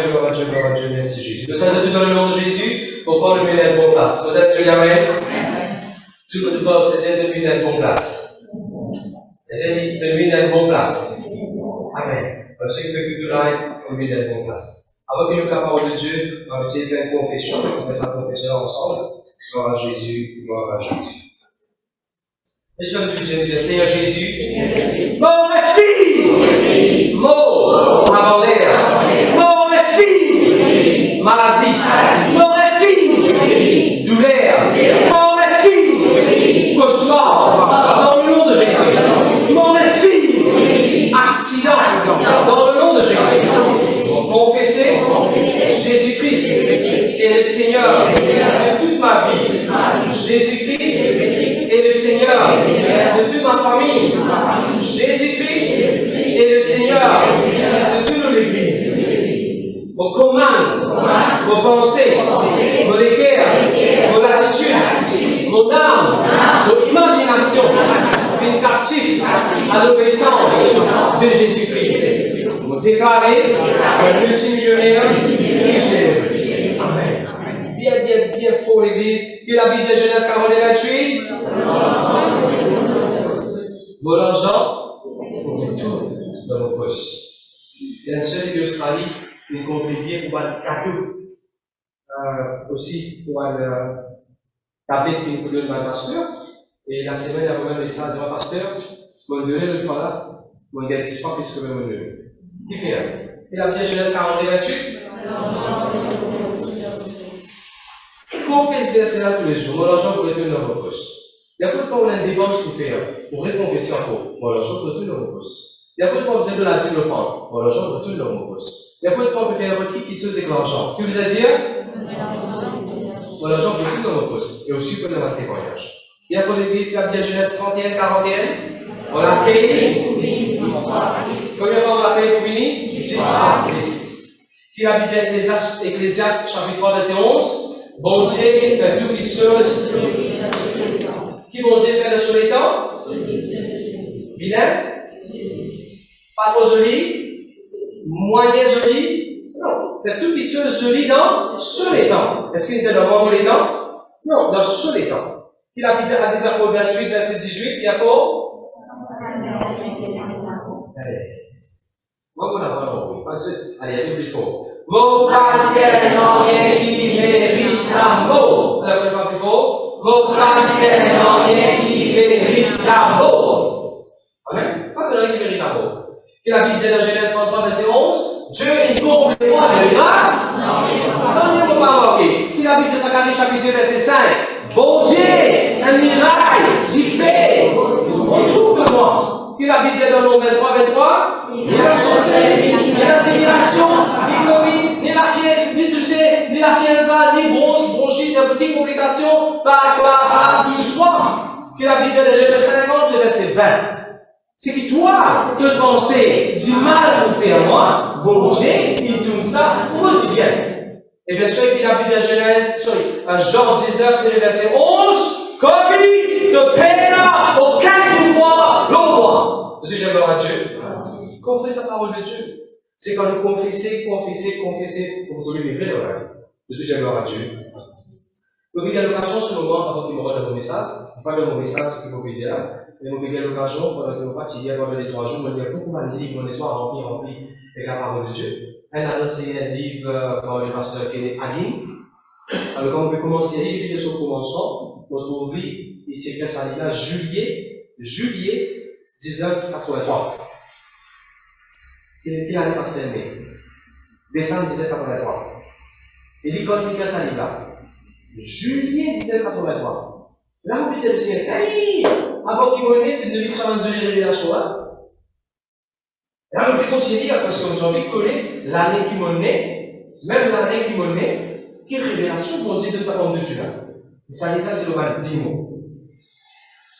Gloire à Dieu, merci Jésus. Nous sommes tous dans le nom de Jésus, au point de mettre à bonne place. Peut-être que Amen. Tout le monde c'est Dieu de mettre à bonne place. C'est Dieu de mettre à bonne place. Amen. Parce que tout là, on met à bonne place. Avant que nous la parole de Dieu, on va essayer de faire une confession, on va faire sa confession ensemble. Gloire à Jésus, gloire à Jésus. Laisse-moi nous dire, Seigneur Jésus, mon fils, mort avant l'air, mon fils, maladie, mon fils, douleur, mon fils, cauchemar, dans le nom de Jésus, mon fils, accident, dans le nom de Jésus, confesser Jésus-Christ est le Seigneur de toute ma vie, Jésus-Christ est le Seigneur de toute ma famille, Jésus-Christ est le Seigneur de toute l'Église. Vos commandes, vos pensées, vos décors, vos attitudes, vos âmes, vos imaginations, une captive à l'obéissance de Jésus-Christ. Vous déclarez un multimillionnaire riche. Amen. Bien fort l'Église. Que la Bible de Genèse 48. Mon argent, on met tout dans nos poches. Il y a un seul de l'Australie qui contribue pour un cadeau. Aussi pour un tablette qui nous donne ma pasteur. Et la semaine, il y a vraiment le message de ma pasteur. Mon donné le fois là, mon gars dit pas plus que même mon donné. Qui fait là? Et la Bible de Genèse 48. Confesse verset là tous les jours. Mon argent pour retourner dans vos poches. Il y a peu de temps on a une dépense pour faire, pour reconfesser encore. Mon argent pour retourner dans vos poches. Il y a peu de temps vous avez de la dîme le prendre. Mon argent pour retourner dans vos poches. Il y a peu de temps pour faire votre qui chose avec l'argent. Que vous allez dire? Mon argent pour retourner dans vos poches. Et aussi pour le témoignage. Il y a pour l'église qui a bien Genèse 31, 41. On l'a payé. Combien on l'a payé pour finir? 10. Qui a bien Ecclésiaste chapitre 3, verset 11. Bon Dieu fait toutes les choses. Qui bon Dieu fait sur les temps? Vilain? Pas trop joli? Moyen joli? Non. Fait toutes les choses jolies sur les temps. Est-ce qu'il dit dans les temps? Non, dans sur les temps. Il a dit à Apôtres 28, verset 18, il y a quoi? Allez. Moi, vous l'avez envoyé. Allez, allez plus fort. Vos caractères n'ont rien qui mérite l'amour. Alors, on va plus fort. Vos caractères n'ont rien qui mérite l'amour. Amen. Pas de rien qui mérite l'amour. Et la Bible dit dans Genèse 33, verset 11, Dieu est comble moi de grâce. Non, il ne faut pas manquer. Et la Bible dit dans Zacharie chapitre 2, verset 5, bon Dieu, un miracle, j'y fais autour de moi. Et la Bible dit dans le 23, ni la sorcellerie, ni l'intimidation, ni le Covid, ni la fièvre, ni tout ça, ni la fianza, ni bronchite, des petites complications, par doucement. Que la Bible dit dans Genèse 50, le verset 20. C'est que toi, te penser du mal pour faire moi, bon Dieu, il tourne ça pour du bien. Et bien sûr, il a vu de Genèse, Jean 19, le verset 11, comme il te paiera aucun pouvoir, l'envoi. Le deuxième gloire à Dieu. Confesse la parole de Dieu. C'est quand nous confesser, pour vous donner les vraies oreilles. Le deuxième gloire à Dieu. Donc, il y a l'occasion, ce moment, avant qu'il me rende mon message, pas de mon message, c'est que vous pouvez dire là. Mais vous avez l'occasion, pendant que vous partiez, pendant les 3 jours, il y a beaucoup de livres, on est soit rempli avec la parole de Dieu. Elle a lancé un livre par le pasteur Kenneth Hagin. Alors, quand on peut commencer à lire, il est sur le commencement, notre vie, il était fait ça là, juillet 1983. Quelle année pasteur né? Décembre 1983. Il dit quand il fait ça là, juillet 1983. Là, on peut dire le Seigneur, avant qu'il me mette, il ne vit pas dans une révélation. Là, on peut continuer parce que j'ai envie de connaître l'année qui m'a né, même l'année qui m'a né, quelle révélation pour dire de sa forme de Dieu. Et ça n'est pas c'est le mal démon.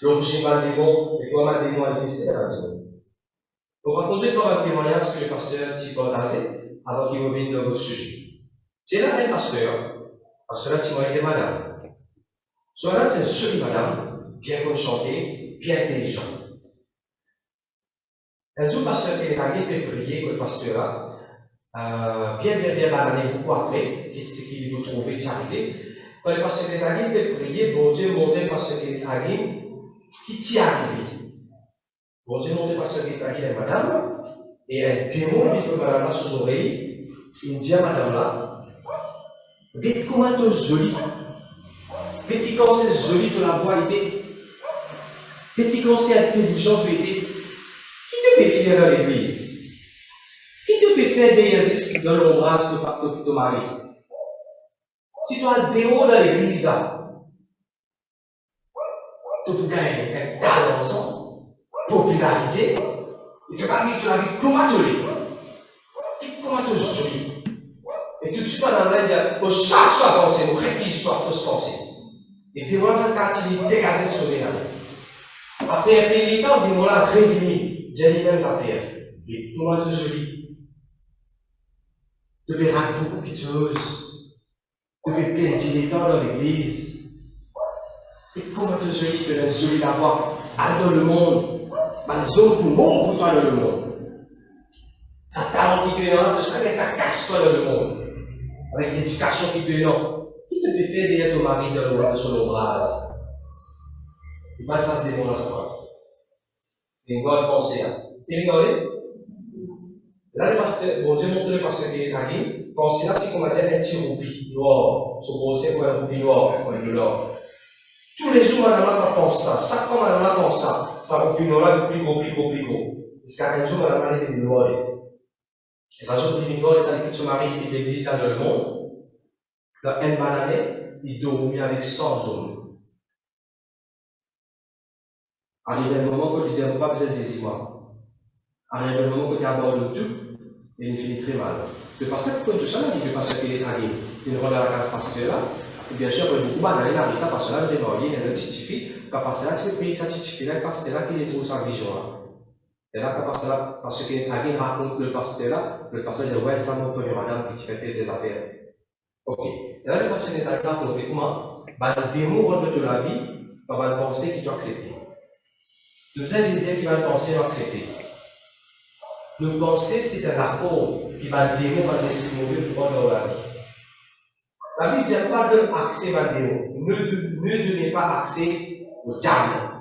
L'origine mal démon, et quoi mal démon à l'unité, c'est la démon. On va poser pour un témoignage que le pasteur dit partagé avant qu'il revienne dans votre sujet. C'est là un pasteur, parce que là, tu m'as été madame. Soit là, c'est une jolie madame, bien enchantée, bien intelligente. Un jour, le pasteur qui est allé fait prier, que le pasteur là, bien banane beaucoup après, qu'est-ce qu'il vous trouver charité. Quand le pasteur est arrivé, prier, bon Dieu, monter le pasteur est arrivé, qui t'y arrivé? Bon Dieu, monter le pasteur est arrivé, madame, et un démon lui peut madame là sous oreille, il dit à madame là, regarde comment tu es jolie, regarde comment c'est joli de la voix était, regarde comment c'est intelligent tu étais, qui te fait fier dans l'église? Qui te fait faire des exercices dans l'ombrage de ton mari? Si tu as un déo dans l'église, tu peux gagner un talent, popularité, et tu vas vivre la vie comment tu l'es. Comment tu es. Et tout de suite, on va dire, au chasse à penser, au réfléchir à fausse pensée. Et puis, on va dégager sur les années. Après un pays temps, on va réunir, j'ai les mêmes affaires. Et comment tu es. Tu peux rater beaucoup de choses. Tu peux perdre les temps dans l'église. Et comment tu es, tu es joli d'avoir dans le monde. Une zone pour toi dans le monde. Ça talent qui te est là, tu sais que tu as casse toi dans le monde. Avec l'éducation qui te est là. Qui te fait faire derrière ton mari dans le monde de son ouvrage? Et pas ça se démontre à soi. Et une bonne pensée. Et regardez. Là, le pasteur, bon Dieu montre le pasteur qui est allé. Pensez là, c'est qu'on va dire un petit roupi noir. Son procès pour un roupi noir, un noir. Tous les jours, madame là pense ça. Chaque fois, madame là pense ça. Ça roupi noir là, plus gros. Jusqu'à un jour, madame là, il est noir. Et ça, jour, il est noir, il est allé quitter son mari, il quitte l'église dans le monde. Dans une banane, il dormit avec 100 hommes. Arrivé le moment où il dit, on ne va pas besoin de saisir moi. Arrivé le moment où il aborde tout, et il finit très mal. Le pasteur peut tout ça, il le pasteur qui est allé. Il rentre dans la case pasteur là. Et bien sûr, il y a beaucoup de banane, il arrive ça, parce que là, il est marié, il est titifi. Quand pasteur là, tu peux payer sa titifi là, le pasteur là, qui est trouvé sa vision là. Et là, quand pasteur là, parce qu'il est allé, raconte le pasteur là, le pasteur dit, ouais, ça m'a connu madame, qui fait des affaires. Ok. Et là, le pasteur est allé raconter comment, le démon de la vie, va le penser qu'il doit accepter. Nous avons l'idée qui va le penser et accepter. Nous penser, c'est un apport qui va le démon, va laisser mourir pendant la vie. La Bible ne dit pas de accès à démon. Ne donnez pas accès au diable.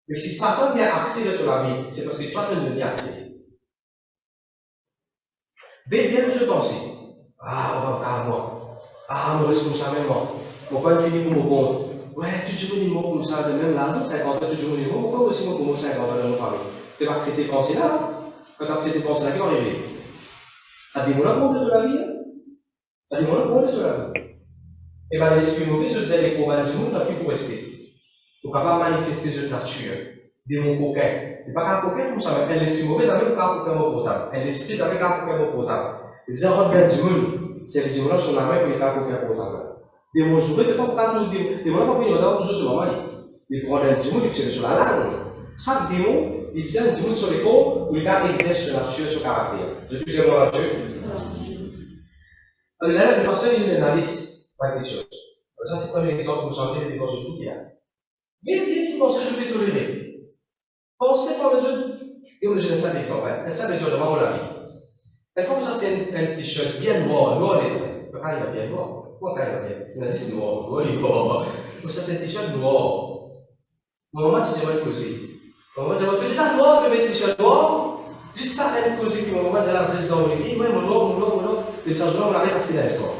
Mais si Satan vient accès de la vie, c'est parce que toi, tu ne donnes accès. Bien que je pensais, on va pas avoir. Mon responsable, moi. Mon père finit pour mon compte. Ouais, tu te dis comme ça, de même là, 50 ans, tu te dis pourquoi aussi moi pour 50 ans dans mon famille? Tu vas accepter de penser là. Quand tu acceptes de penser là, qu'est-ce qui va arriver? Ça démontre le monde de la vie. Ça démontre le monde de la vie. Et bien, l'esprit mauvais, je disais, les problèmes du monde, qui pour rester. Tu ne peux pas manifester cette nature. Des mots coquins. Tu ne peux pas coquin comme ça, mais l'esprit mauvais, ça ne veut pas coquin au potable. L'esprit, ça veut pas coquin au potable. Et vous avez bien du monde, c'est le dimanche sur la main pour ne pas coquin au potable. Des mots joués, tu ne peux pas toujours dire. Des mots, tu ne peux pas toujours de maman. Des problèmes du monde, ils sont sur la langue. Chaque démon, il vient du monde sur les corps, où il exerce sur nature, sur caractère. Je dis, j'aime la nature. Alors là, le pasteur, il analyse. Pas quelque chose. Ça, c'est pas l'exemple que vous chantez des causes de tout bien. Mais qui pense que je vais tolérer? Pensez par les autres. Et on a ça d'exemple. Ça, l'exemple de mon ami. La fois, ça, c'était un t-shirt bien noir les traits. Quand il va bien noir. Pourquoi quand il va bien? Il a dit c'est noir, il est noir. Ça, c'est un t-shirt noir. Mon maman, tu dis, moi, il aussi. Mon maman dit, tu dis ça noir, tu mets un t-shirt noir. Dis ça, elle cause qui, mon maman, dit, la présidente, on dit, ouais, mon noir. Et ça, je vais me rester dans l'espoir.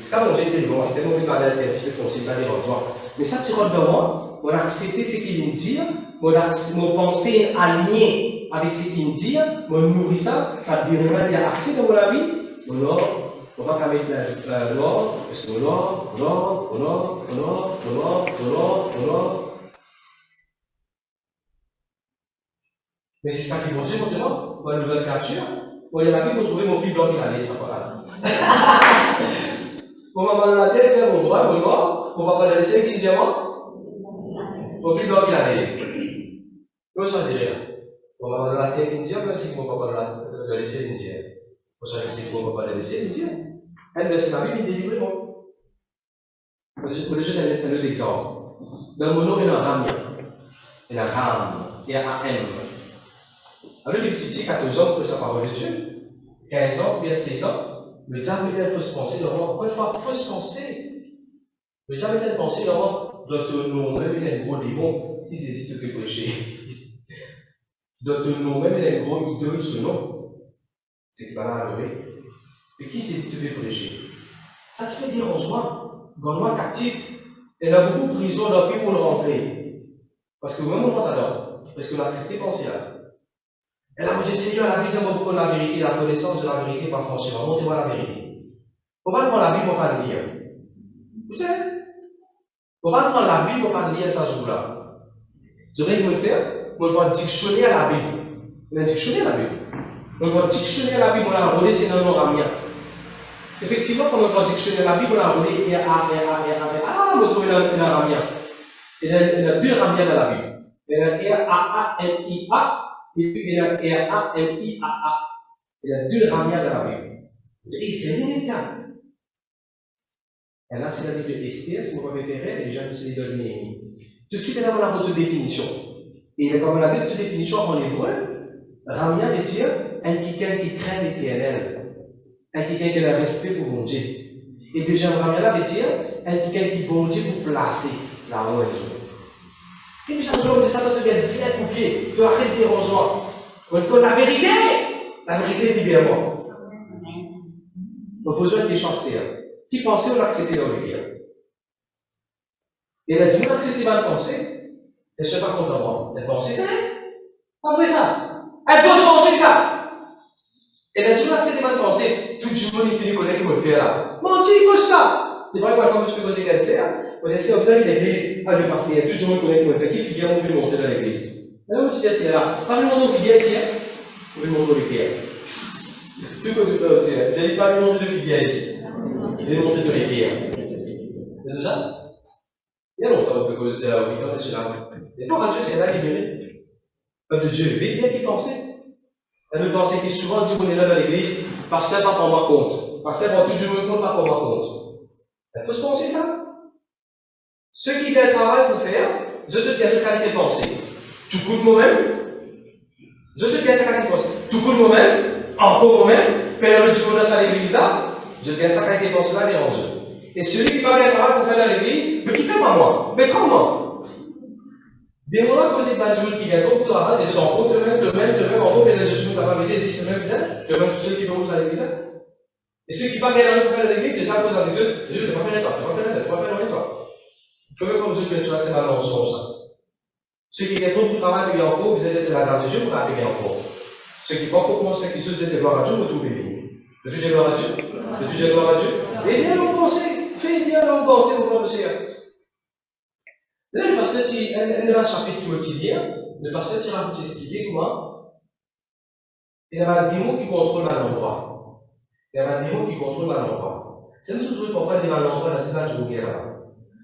C'est quand j'ai été bon, c'était mauvais par là, c'est un petit peu conseillé, pas des rejoints. Mais ça, tu rentres dans moi, on a accepté ce qu'il me dit, mon pensée alignée avec ce qu'il me dit, mon nourrit ça, ça dit, il y a accès dans la vie, on va pas mettre l'or, parce que l'or. Mais c'est ça qui est bon, j'ai maintenant, pour une nouvelle capture, pour y aller, pour trouver mon plus blanc qui allait, ça va. Pour maman la tête, j'ai mon droit, mon noir, pour papa le laisser, qui dit moi, pour plus blanc qu'il allait. Vous choisirez là. Pour maman la tête, qui dit, merci pour papa le laisser, il dit. Vous choisissez pour papa le laisser, il dit. Elle laisse la Bible, il délivre bon. Pour le jeu, un autre exemple. Dans mon nom, il y a un rame. Il y a un rame. Il y a un M. Avec les petits 14 ans, pour sa parole de Dieu. 15 ans, ou bien 16 ans, le diable est fausse pensée, encore une fois, fausse pensée. Le diable est pensée, doit te nommer, il est un gros démon, qui hésite de pécher. Doit te nommer, il est un gros idole, ce nom. C'est qui va l'adorer. Et qui hésite de pécher? Ça te fait dire en soi, gouvernement captif, il y a beaucoup de prisons dans le pays pour le remplir. Parce que même on rentre là, parce qu'on a accepté de penser là. Et là, vous dites, Seigneur, la Bible dit beaucoup de la vérité, la connaissance de la vérité, pas franchement. Montrez-moi la vérité. Faut pas prendre la Bible pour pas le lire. Vous savez? Faut pas prendre la Bible pour pas le lire ça jour-là. Vous savez ce que vous faire? Vous devez dictionner à la Bible. Vous devez dictionner à la Bible. Vous devez dictionner à la Bible, on a rodé, c'est dans nos ramien. Effectivement, quand on doit dictionner la Bible, on a rodé, vous trouvez dans la ramien. Il y a deux ramiens dans la Bible. Il y a R-A-A-M-I-A. Et puis il y a R-A-M-I-A-A. Il y a deux ramiens dans la Bible. Et c'est rien. Et là, c'est la Bible de Esther, si vous préférez, les gens de se donner Néhémie. Tout de suite, on a votre définition. Et comme on a cette définition en hébreu, ramia veut dire quelqu'un qui craint l'éternel, quelqu'un qui a le respect pour mon Dieu. Et déjà, ramia veut dire quelqu'un qui bon Dieu pour placer là où elle joue. Et puis, ça devient bien coupé. Tu arrêtes de rejoindre. La vérité libère-moi. On pose une question à qui pensait on acceptait dans le bien. Et elle a dit, on acceptait mal penser. Elle ne se fait pas contre moi. Elle pensait ça. Pas vrai ça. Elle pense penser ça. Elle a dit, on acceptait mal penser. Tout le monde est fini de connaître ce qu'il faut faire là. Mon Dieu, il faut ça. C'est vrai que quand tu peux poser qu'elle sert, on dit, si vous avez l'église, pas de pasteur, tout le monde connaît ce qu'il faut faire. Qui figure, on peut monter dans l'église. Alors, tu dis, c'est là. Pas le monde au figure ici. Vous pouvez monter au figure. Tu peux tout faire aussi. Je n'ai pas le monde de figure ici. Je vais monter de rivière. C'est tout ça? Il y a longtemps que vous êtes là, oui, quand c'est là. Et pour Dieu, c'est là qui venait. Pas de Dieu, mais bien qui pensait. Elle nous pensait qui souvent dit qu'on est là dans l'église parce qu'elle ne va pas prendre compte. Parce qu'elle va tout le monde pas prendre compte. Il faut se penser ça. Ceux qui ont un travail pour faire, je te dis à qualité de pensée. Tout coûte moi-même. Je te dis à sa qualité de pensée. Tout coûte moi-même. Encore moi-même. Père le Dieu dans à l'église là. Je dis à sa qualité de pensée là, dérange. Et celui qui va faire un travail pour faire dans l'église, mais qui fait pas moi. Mais comment? Des moments que c'est pas Dieu qui vient trop pour travailler, des gens en haut, demain, en haut, mais les gens capables de dire, même visage, demain, tous ceux qui vont à l'église. Et ceux qui ne pas gagner pour faire dans l'église, c'est déjà à cause avec Dieu, Dieu ne va pas faire toi, tu vas faire tu vas faire avec toi. Tu peux même pas dire que tu as ces mensonges ça. Ceux qui gagnent trop pour travail, payer en haut, vous êtes c'est la grâce de Dieu pour pas payer en haut. Ceux qui ne pas pour commencer quelque chose, vous êtes gloire à Dieu, vous trouvez béni. Veux-tu dire gloire à Dieu? Veux-tu dire gloire à Dieu? Et bien, vous pensez, faites bien, vous pensez, vous pensez. Là, le pasteur, elle a un chapitre qui quotidien. Le pasteur tire à vous expliquer comment il y a un démon qui contrôle un endroit. Il y a un démon qui contrôle un endroit. C'est nous surtout pour faire des malendroits dans ces pas de rouler là-bas.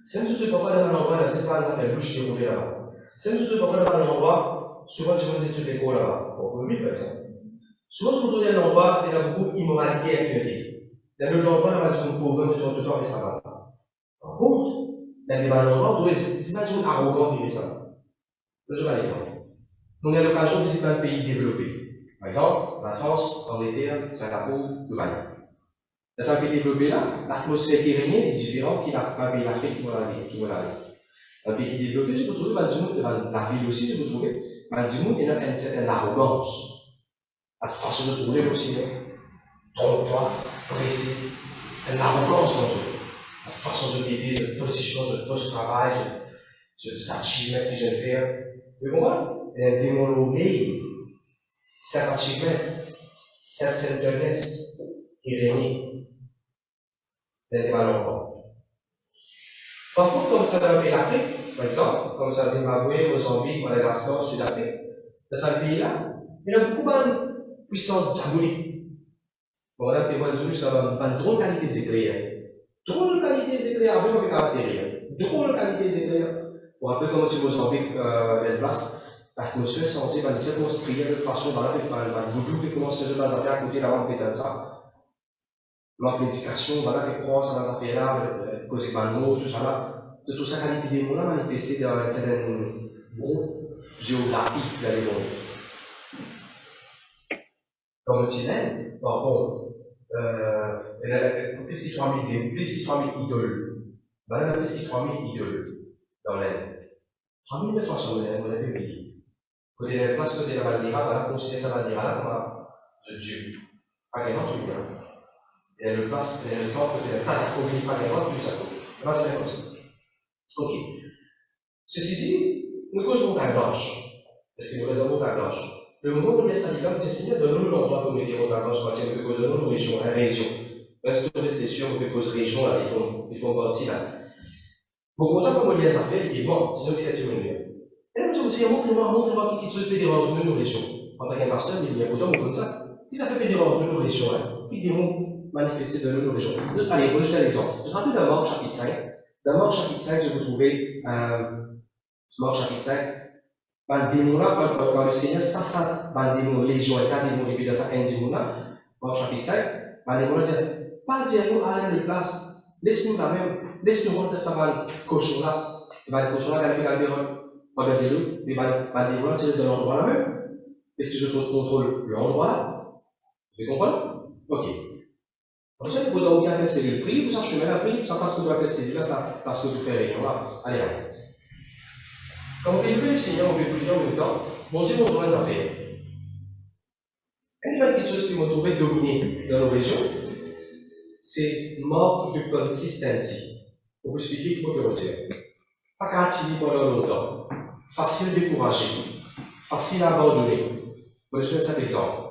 C'est nous surtout pour faire des malendroits dans ces pas de faire bouche de rouler là-bas. C'est nous surtout pour faire des malendroits, souvent je vous ai sur des cours là-bas. Pour oui, par exemple. Souvent, je vous trouve un endroit, il y a beaucoup d'immoralité accumulée. Il y a d'autres endroits, il y a des pauvres, tout le temps, mais ça va. Par contre, il y a des malendroits où c'est pas du tout arrogant qui fait ça. Je vais un exemple. On a l'occasion de visiter un pays développé. Par exemple, la France, l'Angleterre, Singapour, Dubaï. Dans un pays développé là, l'atmosphère qui règne est différente qu'un pays d'Afrique qui va aller. Un pays développé, je peux trouver, la ville aussi, je peux trouver, il y a une certaine arrogance. La façon de tourner aussi, trompe-toi, pressé, une arrogance en jeu. La façon de t'aider, de position, de post-travail, de achievement que je vais faire. Vous comprenez? Un démon l'orgueil, self-achievement, self-centeredness, qui règne. C'est des malheurs. Par contre, comme ça dans le pays d'Afrique, par exemple, comme ça Zimbabwe, Mozambique, Madagascar, Sud-Afrique, dans ce pays-là, il y a beaucoup de puissance diabolique. Bon, là, tu vois, juste une drôle qualité des éclairs. Drôle qualité des éclairs, avec le caractère. Drôle qualité des éclairs. Pour un peu comme tu Mozambique, belle place, l'atmosphère censée va dire qu'on se prier de façon, voilà, vous doutez comment se faisait dans les affaires à côté là-bas, peut-être ça. Leur médication, voilà, les croix, ça va faire là, cause de mot, tout ça là. De tout ça, qualité des mots là, manifesté dans une certaine géographie dans les mondes. Comme Chilène, par contre, plus qu'il 3000 idoles. Ben, plus qu'il 3000 idoles dans l'aide. 3000 mètres sur l'aide, on a vu pays. Côté de la place, côté de la Bandira, on a considéré sa Bandira là comme un Dieu. Pas vraiment tout bien. Il y a le place, il y a le temps, côté de la place, il faut pas vraiment tout ça. Là, c'est bien comme ça. Ok. Ceci dit, nous causons ta gorge. Est-ce que nous raisonnons ta gorge? Le moment où nous laissons l'Islam, le Seigneur donne-nous l'endroit pour nous dire ta gorge, quand il nous cause nos régions, la région. Même si nous restons sûrs, nous cause région là, ils font partie là. Bon, autant comme on les a fait, il est bon, sinon c'est une manière. Et là, je me suis dit, montrez-moi qui chose peut déranger de nos régions. En tant qu'un pasteur, il y a autant comme ça. Qui ça fait déranger de nos régions, hein? Qui diront manifester de nos régions. Allez, moi, je donne un exemple. Je me rappelle dans Marc chapitre 5. Dans Marc chapitre 5, je vous trouvais, Marc chapitre 5, dans le démon là, quand le Seigneur, ça, dans le démon, légion, et quand le démon, et dans ça, un démon là, Marc chapitre 5, dans le démon là, dit, pas dire nous aller de place. Laisse-nous la même, laisse-nous rentrer ça va cochon là. Il va être cochon là, il va faire pas bien de l'eau, il va dévoiler, tu restes dans l'endroit là même. Est-ce que je contrôle l'endroit là? Vous comprenez? Ok. Pour ça, il faut donc bien faire cellule prix, vous en chemin la prix, ça parce que tu vas faire cellule là, ça parce que tu fais réunion là. Allez, allez. Quand on veut le Seigneur, on veut prier en même temps, bon Dieu nous donne des affaires. Il y a quelque chose qui m'a trouvé dominé dans nos régions. C'est manque de consistency. Pour vous expliquer ce que je veux dire. Pas qu'à attirer pendant longtemps. Facile décourager. Facile à abandonner. Pour je donne cet exemple.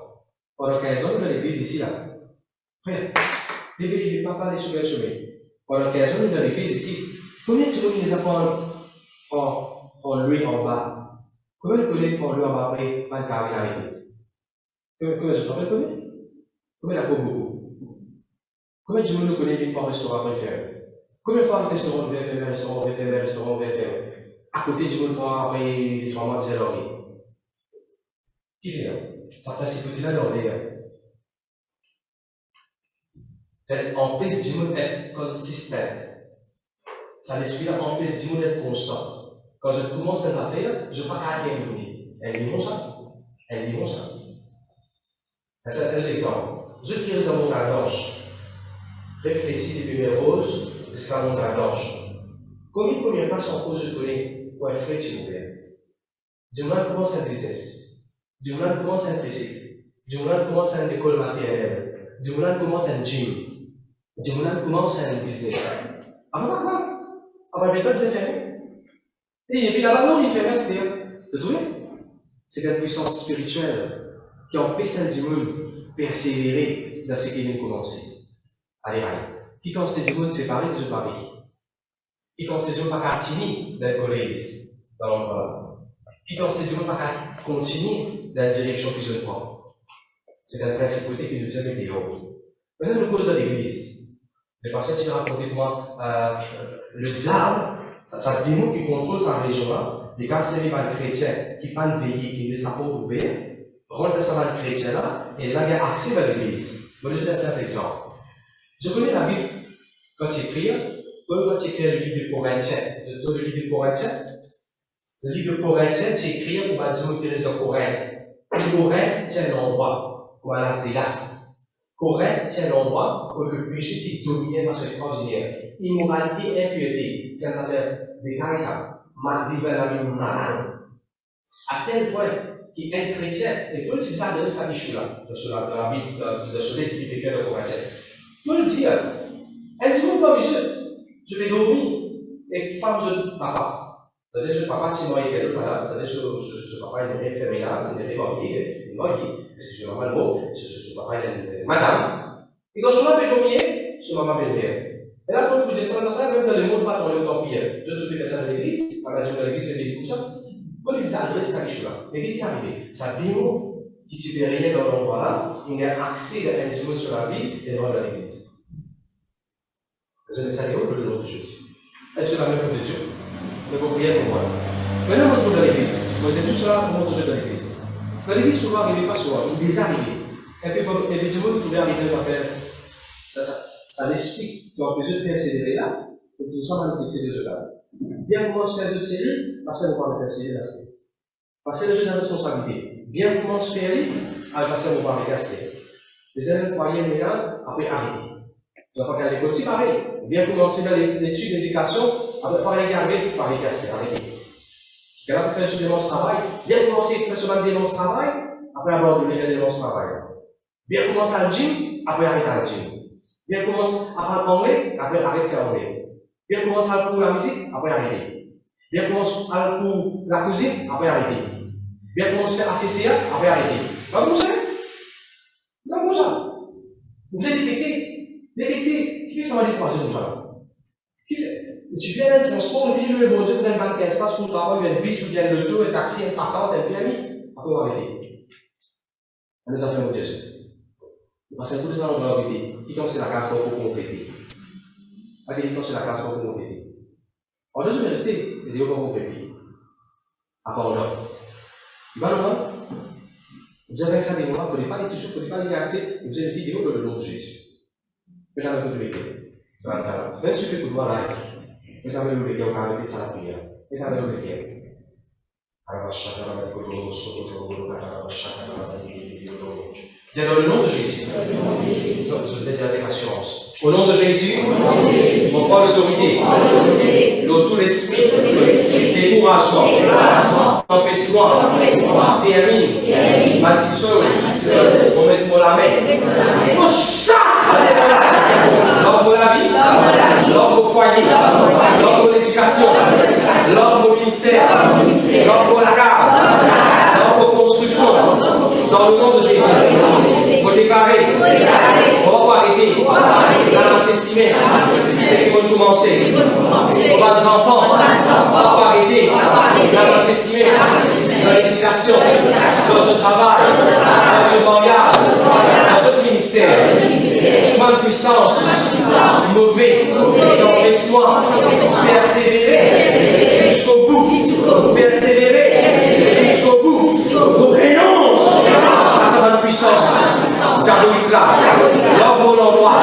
Pendant 15 ans, dans l'église ici, là. Frère, devez ne pas parler sur le chemin. Pendant 15 ans, dans l'église ici, combien de gens les apprennent en lui en bas? Combien de collègues en lui en bas après, pas de carrière arrivé? Combien de gens connaissent? Combien il n'y a pas beaucoup? Combien de gens nous connaissent qui font un restaurant à faire? Combien de fois un restaurant va faire un restaurant va faire à côté du monde pour après les 3 mois, vous allez l'orgueil? Qui fait là? Ça principe là l'orgueil. En plus du monde être consistant. Ça l'esprit là, en plus du monde être constant. Quand je commence les affaires, je ne vais pas gagner. Elle dit bon ça. Elle dit bon ça. C'est un exemple. Je qui reste dans mon gorge. Réfléchis des bébés roses, jusqu'à mon gorge. Combien de personnes en cause je connais pour être fait, s'il vous plaît? Dis-moi comment c'est un business. Dis-moi comment c'est un PC. Dis-moi comment c'est une école matérielle. Dis-moi comment c'est un gym. Dis-moi comment c'est un business. Avant méthode, c'est fermé. Et puis là-bas, non, il est fermé, c'est une puissance spirituelle qui empêche celle du monde de persévérer dans ce qu'il vient de commencer. Allez, allez. Qui quand c'est du monde séparé de ce Paris? Qui quand c'est du monde pas qu'à tenir d'être l'église dans l'endroit? Qui quand c'est du monde pas qu'à continuer dans la direction que je prends? C'est une principauté qui nous dit avec des hauts. Maintenant, nous cause de l'église. Le pasteur qui racontait moi, le diable, ça démon qui contrôle sa région là, les gars, c'est les chrétiens qui parlent de pays, qui laissent la porte ouverte, rentrent dans les chrétiens là, et là, il y a accès à l'église. Je vais vous donner un exemple. Je connais la Bible quand tu écris, comme quand tu écris le livre de Corinthiens. Je donne le livre de Corinthiens. Le livre de Corinthiens, tu écris pour dire que tu es de Corinthe. Corinthe, c'est l'endroit. Voilà, c'est l'as. Corinthe, c'est l'endroit où le péché t'est dominé de façon extraordinaire. Immoralité, impureté, c'est ça fait des cas ça. Malade. À tel point qu'il est chrétien, et Paul dit ça dans sa Bible là, dans la Bible, dans ce livre qui est écrit de Corinthiens. Paul dit, elle dit, pas monsieur, je vais dormir, et femme, je papa. C'est-à-dire, je papa, si moi, il est l'autre là, c'est-à-dire, je papa, il est infirmier là, c'est des mariés, il est marié. Parce que je suis maman mot, ce papa, il est madame. Et quand je m'appelle dormir, je m'appelle père. Et là, quand vous dites ça, même dans le monde, pas dans le temps pire. Je suis personne de l'église, par exemple, dans l'église, je vais dire comme ça. Quand il dit adresse ça, je suis là. Mais qu'est-ce qui est arrivé? Ça démon qui ne fait rien dans l'endroit là, il a accès à un démon sur la vie et dans l'église. Vous allez saluer le nom de Jésus. Est-ce que la même chose de Dieu? Mais vous priez pour moi. Maintenant, on retourne dans l'église. Vous êtes tous là pour montrer dans l'église. Dans l'église, souvent, arrivé, pas souvent, il est arrivé. Et puis, du monde, vous pouvez arriver à faire. Ça l'explique qu'on peut juste persévérer là, et tout ça va nous laisser les jeux là. Bien commencer à faire les cellules, parce que vous ne pouvez pas persévérer là. Passer le jeu de la responsabilité. Bien commencer à faire le pasteur va parler casté. Les élèves foyer de ménage, après arriver. Les enfants qui ont l'école, c'est pareil. Bien commencer dans l'étude d'éducation, après parler garder, parler casté, arrêter. Quand on fait ce démence travail, bien commencer à faire ce démence travail, après abandonner le démence travail. Bien commencer à le gym, après arrêter à le gym. Bien commencer à parler anglais, après arrêter l'anglais. Bien commencer à cours la musique, après arrêter. Bien commencer à cours la cuisine, après arrêter. Bien commencer à faire ACCA, après arrêter. Pas comme ça? Pas comme ça. Vous êtes détecté. Détecté. Qui fait faire des croisements comme ça? Qui fait? Tu viens d'un transport, le film, le bon Dieu, dans 24 espaces pour le travail, il y a un bus ou bien l'auto, un taxi, un patente, un permis. Après, on va arrêter. On nous a fait un Dieu. Parce que tous les ans, on doit arrêter. Qui tombe sur la case pour compléter? Pas qui tombe sur la case pour compléter. On doit jamais rester, et Dieu va compléter. Encore là. Il va le voir. Vous avez ça des mois, vous ne pouvez pas les toucher, vous ne pouvez pas les garder. Vous avez une vidéo dans le nom de Jésus. Maintenant, vous devez le même ce que vous dois là. Vous avez le vécu, on a fait ça la prière. Vous avez le vécu. Bien dans le nom de Jésus. Vous êtes avec assurance. Au nom de Jésus, on prend l'autorité. Tout l'esprit, découragement, empêchement, termine, maldiction, on met pour la main. On chasse l'homme pour la vie, l'homme au foyer, l'homme pour l'éducation, l'homme au ministère, l'homme pour la case, l'homme pour construction. Dans le nom de Jésus, il faut déclarer, on va pas arrêter, dans l'antécimène, c'est qu'il faut commencer. On va des enfants, on va pas arrêter, dans l'antécimène, dans l'éducation, dans le travail, dans le mariage, dans le ministère. Bonne puissance, mauvais, empêche-moi, persévérer jusqu'au bout, persévérer jusqu'au bout. Donc renonce à sa bonne puissance, diabolique là, l'homme au endroit,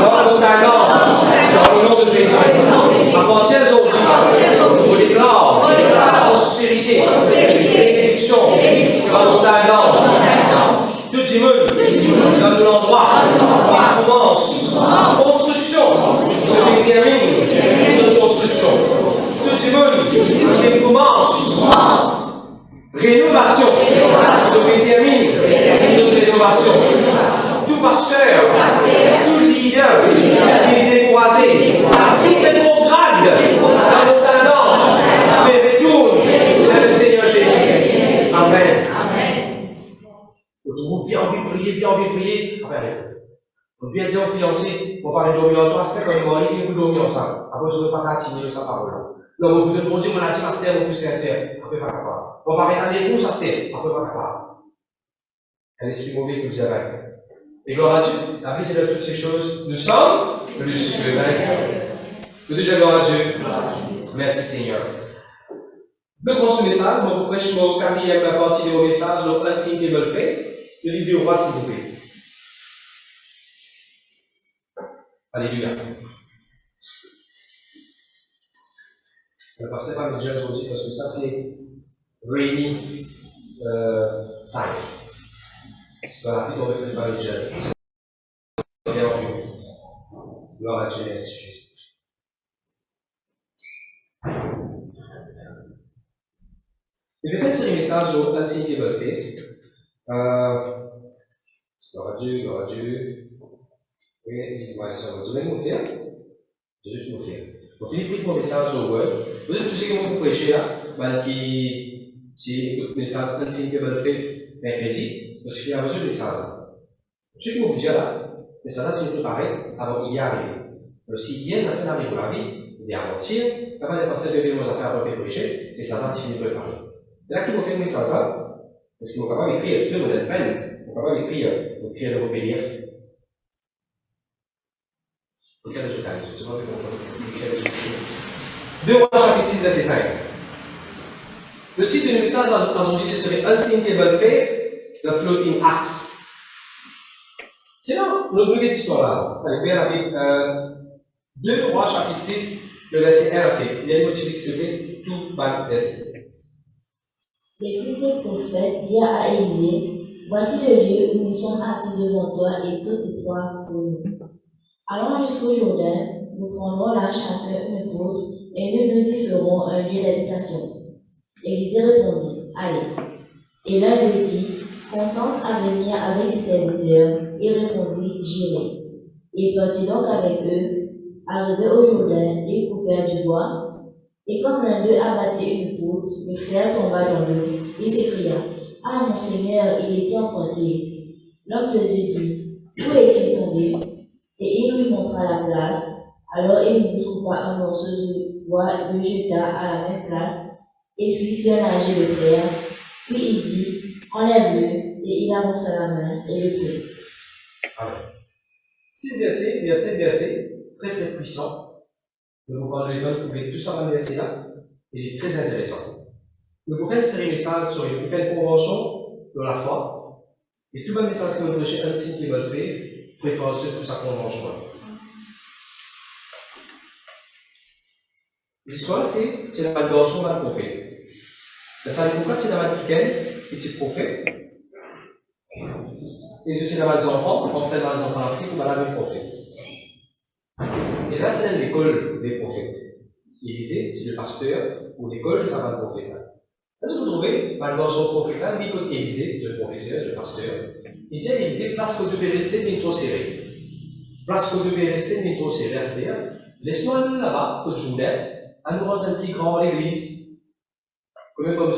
l'homme au talent, dans le nom de Jésus. À partir d'aujourd'hui, on déclare prospérité, bénédiction, dans le talent. Tout diminue dans l'endroit, il commence, construction, se termine, sur construction. Tout diminue, il commence, rénovation, se termine, sur rénovation. Tout pasteur, tout leader qui est découragé, tout rétrograde dans nos tendances, mais retourne vers le Seigneur Jésus. Amen. Viens envie de prier, on vient dire aux fiancés, on parle de dormir en toi, c'est comme on dit, on peut dormir ensemble. Après, je ne veux pas continuer sa parole. Donc, on peut dire, on a dit, pasteur, on peut sincère, après, pas capable. On va arrêter les cours, pasteur, après, pas capable. Un esprit mauvais que vous avez. Et gloire à Dieu, la vie de toutes ces choses, nous sommes plus que vainqueurs. Nous déjà gloire à Dieu. Merci Seigneur. Je commence ce message, je vous prêche mon quatrième partie de mon message, le Unthinkable Faith. Le livre du roi, s'il vous plaît. Alléluia. Je ne passerai pas mes jeunes aujourd'hui parce que ça c'est rainy side. C'est pas rapide, on ne peut pas les jeunes. Bien en vue. Gloire à Dieu, merci Jésus. Je vais faire tirer un message au Unthinkable Faith. Gloire à Dieu, gloire à Dieu. Et dis-moi ça, vous allez m'ouvrir. Je vais m'ouvrir. Donc, Philippe, pour le message au Word. Vous êtes tous ceux qui vont vous prêcher, hein, qui écoutent le message Unthinkable Faith mercredi, parce qu'il y a besoin de message. Ce qui vous dire là, le message c'est préparé avant d'y arriver. Alors, si bien ça fait arriver pour la vie, il y a mentir, la base est passée de l'événement à faire avant de prêcher, et ça va finir de préparer. Et là, qui vous fait le message là, parce qu'ils vont capable d'écrire, justement, dans le peine, ils vont capable d'écrire le repérir. Regardez ce cas, je ne sais pas si 2 Rois chapitre 6, verset 5. Le titre du message aujourd'hui, ce serait Unthinkable Faith, the Floating Axe. C'est là, notre petite histoire là. Allez, bien avec 2 Rois chapitre 6, le verset 1 à 7. Il y a une motivation discutée, tout par verset. Les fils des prophètes dirent à Élisée, Voici le lieu où nous sommes assis devant toi et tout est toi pour nous. Allons jusqu'au Jourdain, nous prendrons là chacun une poudre et nous nous y ferons un lieu d'habitation. Élisée répondit, allez. Et l'un d'eux dit, Constance à venir avec tes serviteurs. Il répondit, j'irai. Il partit donc avec eux. Arrivé au Jourdain, ils coupèrent du bois. Et comme l'un d'eux abattait une poudre, le fer tomba dans l'eau. Il s'écria, ah mon Seigneur, il était emprunté. L'homme de Dieu dit, où est-il tombé? Et il lui montra la place. Alors Élisée coupa un morceau de bois, le jeta à la même place, et fit surnager le fer. Puis il dit, enlève-le, et il avança la main et le prit. Amen. 6 versets, très très puissants. Le prophète de Dieu pouvait tout ça dans le verset là, et il est très intéressant. Le prophète c'est un message sur une convention de la foi, et tout le message que nous chez un signe qui veut faire, préfère surtout sa convention. L'histoire, c'est la maldiction d'un prophète. La salle de c'est la maldiction petit prophète. Et c'est la maldiction enfant, on fait la maldiction ainsi pour la même prophète. Et là, c'est l'école des prophètes. Élisée, c'est le pasteur, ou l'école, ça va le prophète. Là, vous trouvez, malgré son prophète, là, l'école Élisée, c'est le professeur, le pasteur. Il dit à Élisée, place que tu peux rester, n'est trop serré. Place que tu peux rester, n'est trop serré. C'est-à-dire, laisse-nous aller là-bas, que tu à nous rendre un petit grand l'église. Combien de fois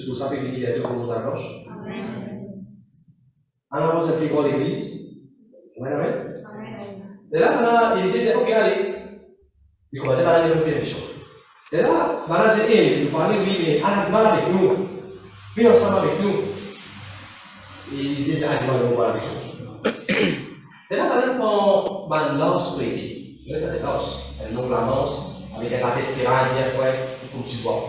vous savez que l'église est de monde à gauche? À nous rendre un petit grand l'église. Amen. Et là, Élisée dit, ok, allez. Il commence à aller dans le péché. Et là, Bala dit, il faut aller, oui, mais allez, avec nous. Viens ensemble avec nous. Et Élisée dit, allez, on va avec nous. Et là, Bala prend une lance prêtée. Vous savez, cette lance, elle ouvre la lance. Avec un paquet de ferraille, bien quoi, comme tu vois.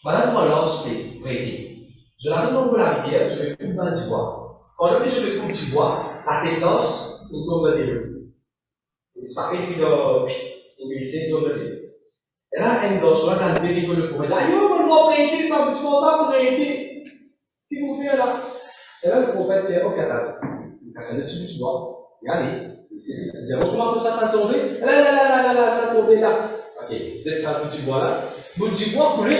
Madame prend lance prêtée. Je la mets dans la rivière, je vais couper un petit bois. Quand je vais couper un petit bois, la tête lance, il tombe des deux. Ça fait qu'il il tombe des deux. Et là, elle danse, là, dans le bébé, le pourrait dire, aïe, on va prêter ça, tu penses ça pour prêter. Qu'est-ce que vous faites là? Et là, le prophète dit, ok, attends, il casse un petit bois, regardez. Il dit, comment ça tombe? Là, ça tombe là. Ok, vous êtes ça, petit bois là. Vous dites bois coulé.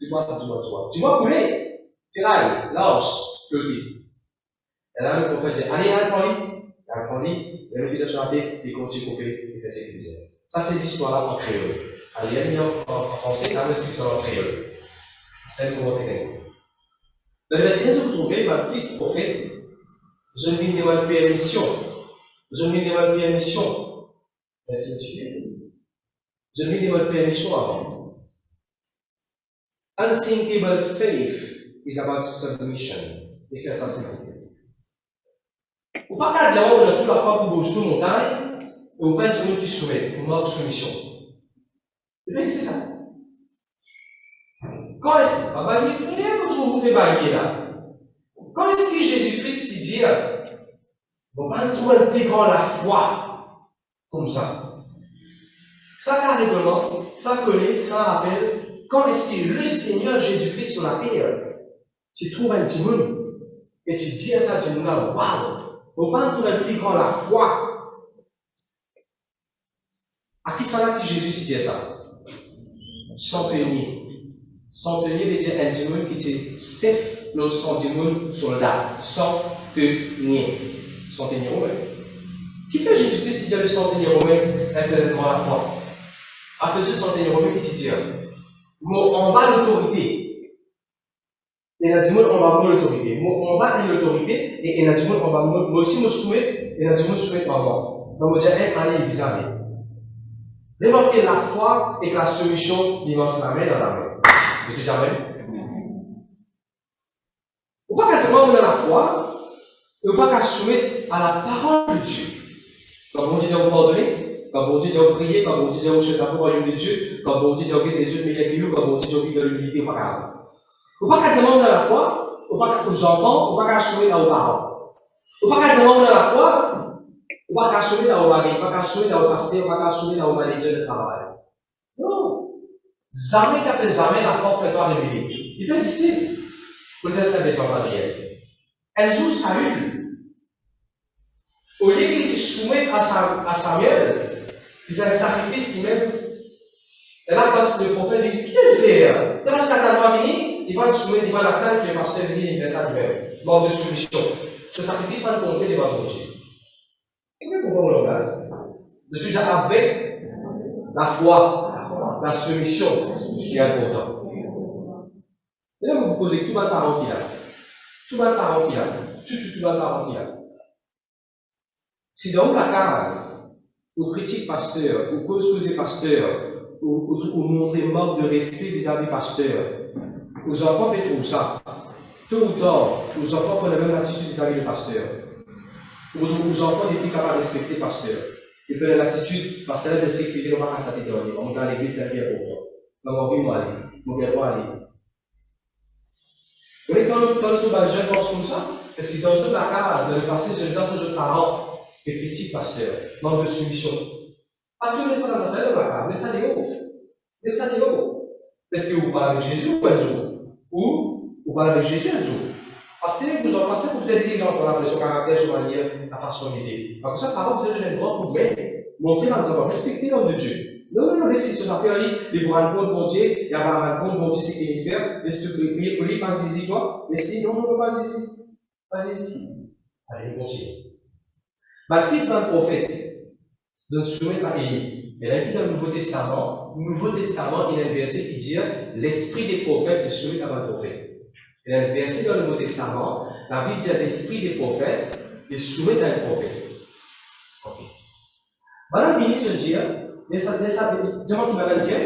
Dis-moi coulé. Ferraille, lance, flotté. Et là, le prophète dit, allez, prends-lui. Et le vidéo sur la tête, il continue pour qu'il fait sécuriser. Ça, c'est ces histoires-là en créole. Allez, il y a mis en français, là, mais c'est en créole. C'est un comment c'est. Dans le verset, vous trouvez, Christ, prophète, je ne viens pas de permission. Merci, monsieur. Je vais dire votre permission avant. Unthinkable faith is about submission. Écrire ça, c'est bon. Ou pas qu'à dire, on a toute la foi pour bouger toute montagne, et on peut dire qui soumet, pour notre soumission. C'est ça. Quand est-ce que, vous débaillez là? Quand est-ce que Jésus-Christ dit, on va trouver un plus grand la foi, comme ça? Ça carrément, ça connaît, ça rappelle, quand est-ce que le Seigneur Jésus-Christ sur la terre, tu trouves un petit monde, et tu dis à ça, tu dis, waouh, on va trouver un plus grand la foi. À qui ça là que Jésus dit ça? Centenier. Centenier veut dire un petit monde qui te sait le sentiment soldat. Centenier. Centenier romain. Qui fait Jésus-Christ dit le centenier romain est devant la foi? Après ce centenier romain qui dit, on va l'autorité. Et il a dit, on va l'autorité. On va l'autorité, et il a dit, on va moi aussi me soumettre, et il a dit, me soumettre à moi. Donc, on dit, allez, bizarre. Remarquez la foi et la solution d'immense la main dans la main. Vous dites jamais? On ne peut pas dire, on a la foi, et on ne peut pas soumettre à la parole de Dieu. Quand on dit, vous pardonnez, quand on dit, vous priez, quand on dit, vous cherchez le royaume de Dieu, quand on dit, vous avez les yeux de meilleurs, quand on dit, vous vivez de l'unité, pas grave. On ne peut pas dire on a la foi, on ne peut pas aux enfants, on ne peut pas soumettre aux parents. On ne peut pas dire on a la foi, on ne peut pas soumettre aux maris, on ne peut pas soumettre aux pasteurs, on ne peut pas soumettre aux managers de travail. Non. Jamais qu'après jamais, la foi ne fait pas révéler. Il est difficile. Pour le faire, ça ne fait pas réel. Elle joue Saül. Au lieu qu'il se soumette à Samuel, il fait un sacrifice lui-même. Et là, quand le prophète lui dit, qu'est-ce que tu fais? Quand Satan va venir, il va se soumettre, il va l'attendre que le pasteur vienne, il fait ça lui-même. Mort de soumission. Ce sacrifice va le compter devant Dieu. Vous pouvez comprendre le langage? De tout ça avec la foi, la soumission qui est important. Et là, vous vous posez tout le parent qu'il a. Tout le parent qu'il a. Tout le parent qu'il a. Si dans la case, ou critique pasteur, ou cause pasteur, ou montrer manque de respect vis-à-vis pasteur, aux enfants trouvent ça. Tôt ou tard, aux enfants ont la même attitude vis-à-vis du pasteur. Aux enfants n'étaient pas respecter pasteur. Ils prennent l'attitude, parce que là, je sais qu'ils ne vont pas s'attendre. On est dans l'église, c'est bien pour toi. Donc, on vit aller. On vient pas aller. Mais quand le jeune pense comme ça, parce qu'il est dans la case, dans le passé, je les ai toujours parents. Et critique pasteur, manque de soumission. Pas tous les gens dans la cave, mais ça dit où? Est-ce que vous parlez avec Jésus ou un jour? Ou vous parlez avec Jésus un jour? Parce que vous êtes des enfants après son caractère, son manière, la personnalité. Donc ça, par contre, vous avez un grand problème. Montrer dans les enfants, respecter l'homme de Dieu. Non, laissez ce affaire, il vous rend compte, bon Dieu, il y a un compte, bon Dieu, c'est qu'il fait faire. Laisse-te prier pour lui, vas-y, toi. Laisse-lui, non, vas-y. Allez, on continue. Malgré dans le prophète, de se soumettre à Élie, elle a dit dans le Nouveau Testament, il y a un verset qui dit l'esprit des prophètes est soumis avant le prophète. Il y a un verset dans le Nouveau Testament, la Bible dit l'esprit des prophètes est soumis à un prophète. Ok. Voilà une minute, je dis, dis-moi qui va le dire.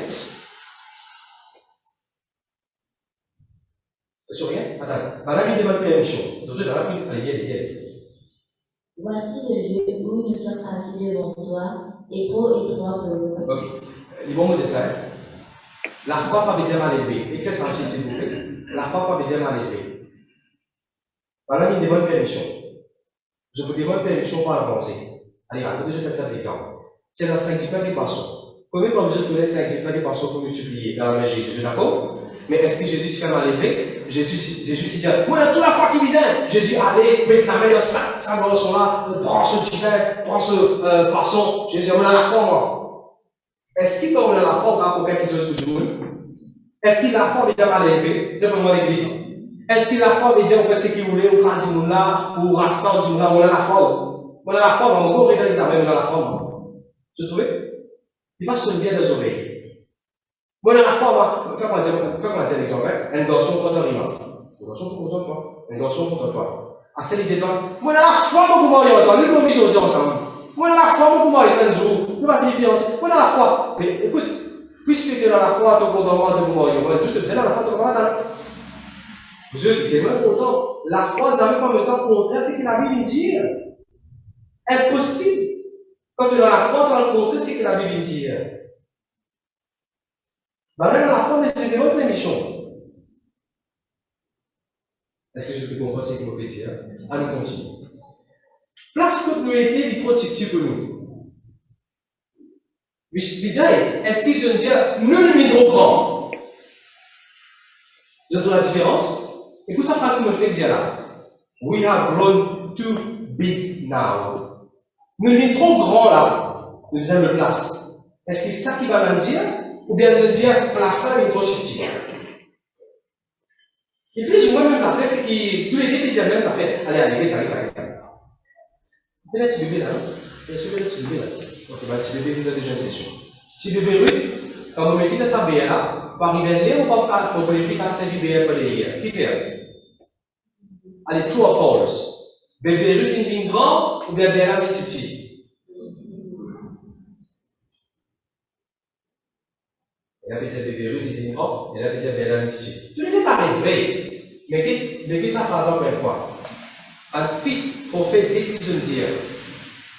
Sur rien? Attends, voilà une demande permission. Allez. Voici le lieu où nous sommes assis devant toi, et trop étroit pour nous. Ok. Ils vont me dire ça. La foi pas bien mal élevée. Et qu'est-ce que ça s'il vous plaît? La foi pas bien mal élevée. Voilà une demande permission. Je vous demande permission pour avancer. Allez, regardez, je vais faire cet exemple. C'est la sanctification des poissons. Combien de vous connaissez la sanctification des poissons pour multiplier dans la main de Jésus? D'accord? Mais est-ce que Jésus s'est mal élevé? Jésus dit, moi, toute la foi qui vient, Jésus allait mettre la main dans sa poisson là, prends ce divin, prends ce poisson. Jésus dit, on a la foi, moi. Est-ce qu'il a la foi pour quelque chose que du monde? Est-ce qu'il a la foi déjà mal élevé? Devant l'église. Est-ce qu'il a la foi déjà on fait ce qu'il voulait, ou quand il là, ou rastant, on a la foi. On a la foi, on va regarder l'examen, on a la foi. Vous trouvez? Il va se bien des oreilles. Moi, la foi, quand on dit l'exemple, un garçon contre un rival. Un garçon contre toi. Un garçon contre toi. À ce moment-là, moi, la foi, mon pouvoir, nous nous misons ensemble. Moi, la foi, mon pouvoir, un jour. Nous va différence. Moi, la foi. Mais écoute, puisque tu as la foi, ton commandement, ton pouvoir, Dieu te faisait la foi, ton commandement. Vous êtes vraiment content. La foi, ça veut pas me temps contraire ce que la Bible dit. Impossible. Quand tu as la foi, tu as le contraire ce que la Bible dit. Maintenant, la foi, c'est une autre émission. Est-ce que je peux comprendre ce que vous voulez dire? Allez, continue. Place que nous étions du protectif pour nous. Est-ce qu'ils se disent, nous ne sommes trop grands? Vous entendez la différence? Écoute cette phrase que me fait dire là. We have grown too big now. Nous sommes trop grands là. Nous avons une place. Est-ce que c'est ça qui va nous dire? Ou bien se dire, plaçant une prostituée. Et plus ou moins, même ça fait, c'est que tous les deux disent même ça fait. Allez, ça. Il y a un petit bébé là, non? Il y a un petit bébé là. Ok, bah, le petit bébé, vous avez déjà une session. Petit bébé rude, quand vous mettez dans sa bière là, par rivière, on va pas pour vérifier quand c'est bière pour les rivières. Qui fait? Allez, true or false? Bébé rude, il devient grand, ou bien bébé rude, petit? Il y a peut-être bébé rude, il devient grand, il y a peut-être bébé rude, petit. Tout le monde paraît vrai. Mais de ça par exemple une fois. Un fils prophète dit de dire,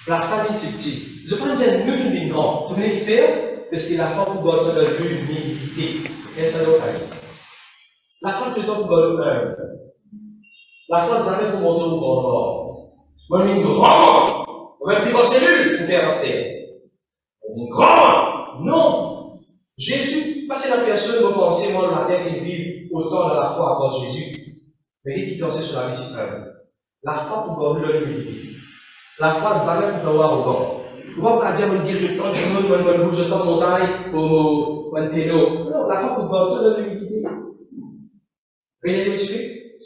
la salle est petit. Je prends dire nous une grand. Tout le monde qui fait, parce que la femme pour gagner de l'humilité. Et ça doit aller. La femme plutôt pour gagner de la femme jamais pour monter au grand. Moi, une grande. On va plus en cellule pour faire rester. Une grande. Non. Jésus, parce que la personne va penser, moi, la terre qui vit autant dans la foi à cause de Jésus. Mais il dit qu'il pensait sur la vie suprême. La foi pour garder l'humilité. La foi, jamais pour faire arrogant. Vous ne pouvez pas dire, je vais temps, je vais bouger tant de montagne pour un télo. Non, la foi pour garder l'humilité. Venez m'expliquer.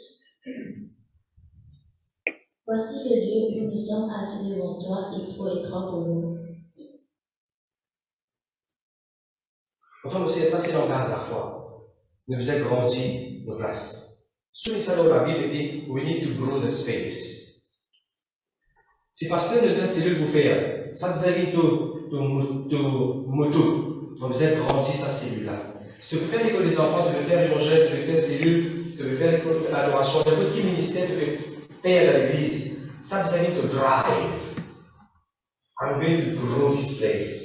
Voici le lieu où nous sommes assis devant toi et trop étroit pour nous. Enfin, ça, c'est l'engagement de la foi. Nous devons grandir nos places. Sur les salons de la Bible, dit, we need to grow the space. Si pasteur ne donne cellule pour faire, ça vous invite tout moto. On vous êtes grandir sa cellule-là. Si tu veux faire l'école des enfants, tu veux faire l'évangile, tu veux faire cellule, tu veux faire l'école de l'adoration, tu veux quel ministère tu veux faire à l'église. Ça vous invite to drive. I'm going to grow this place.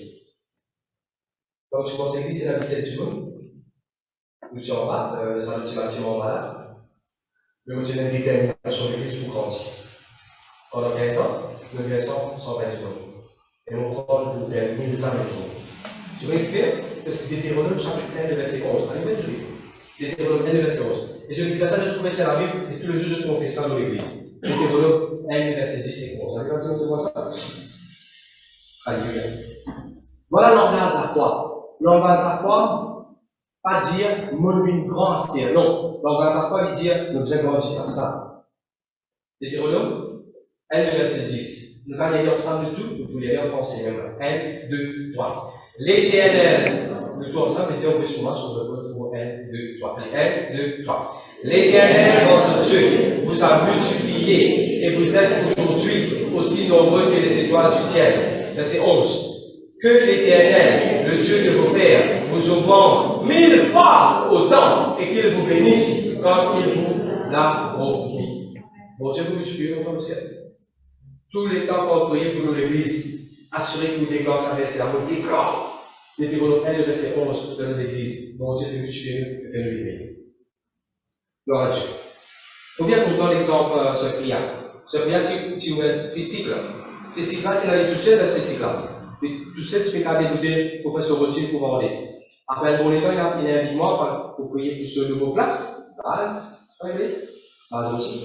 Donc je pense que l'église c'est la 17 du monde. Nous sommes en bas, c'est un petit bâtiment en bas là. Le motif d'une détermination de l'église pour grandir. Pendant 15 ans, nous laissons 120 secondes. Et on prend pour faire 1500 maisons. Tu veux écrire? Parce que Deutéronome chapitre 1, verset 11. Allez, bien jouer. Deutéronome 1, verset 11. Et je dis que ça, je trouvais que c'est la Bible, et tout le jour, je trouve ça dans l'église. Deutéronome 1, verset 10 et 11. Allez, vas-y, montre-moi ça. Alléluia. Voilà l'engagement à la foi. L'engagement à la foi, pas dire, mon une grande astère. Non. L'engagement à la foi, il dit, nous devons grandir par ça. Deutéronome 1, verset 10. Nous allons lire ensemble de tout, vous pouvez lire en français même. 1, 2, 3. L'Éternel, nous tous ensemble, et on peut souvent sur le code pour 1, 2, 3. 1, 2, 3. L'Éternel, votre Dieu, vous a multiplié et vous êtes aujourd'hui aussi nombreux que les étoiles du ciel. Verset 11. Que l'Éternel, le Dieu de vos pères, vous augmente 1000 fois autant et qu'il vous bénisse comme il vous l'a promis. Bon Dieu vous multiplie longtemps au ciel. Tous les temps qu'on priait pour nous l'église, assurez que vous déclarez sa verset, la mot déclare. Deutéronome 1, verset 11 de l'église. Bon Dieu vous multiplie et fait nous libérer. Gloire à Dieu. On vient pour donner l'exemple ce prière. Ce prière, tu es tricycle. Tricycle, tu n'as tout seul, le tricycle. Tout seul, tu peux garder l'idée pour faire ce routine pour vendre. Après, pour les temps, il y a un invitement pour prier pour ce nouveau place. Base, base aussi.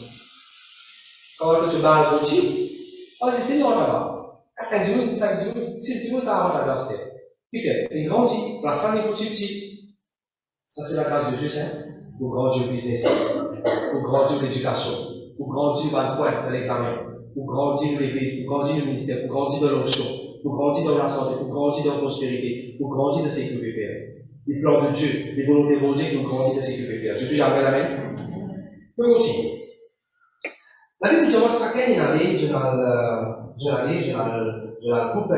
Quand tu bases aussi, c'est Seigneur là-bas. 4, 5 minutes, 5 minutes, 6 minutes, 40 à l'heure. Puis, il grandit, la salle est petit. Ça, c'est la grâce de Dieu, pour grandir le business, pour grandir l'éducation, pour grandir le point de l'examen, pour grandir l'église, pour grandir le ministère, pour grandir dans l'onction, pour grandir dans la santé, pour grandir dans la prospérité, pour grandir dans ce qu'il veut faire. Les plans de Dieu, les volontés de Dieu pour grandir dans ce qu'il veut faire. Je peux jamais l'amen. On continue. La Bible dit que chaque année, je la coupe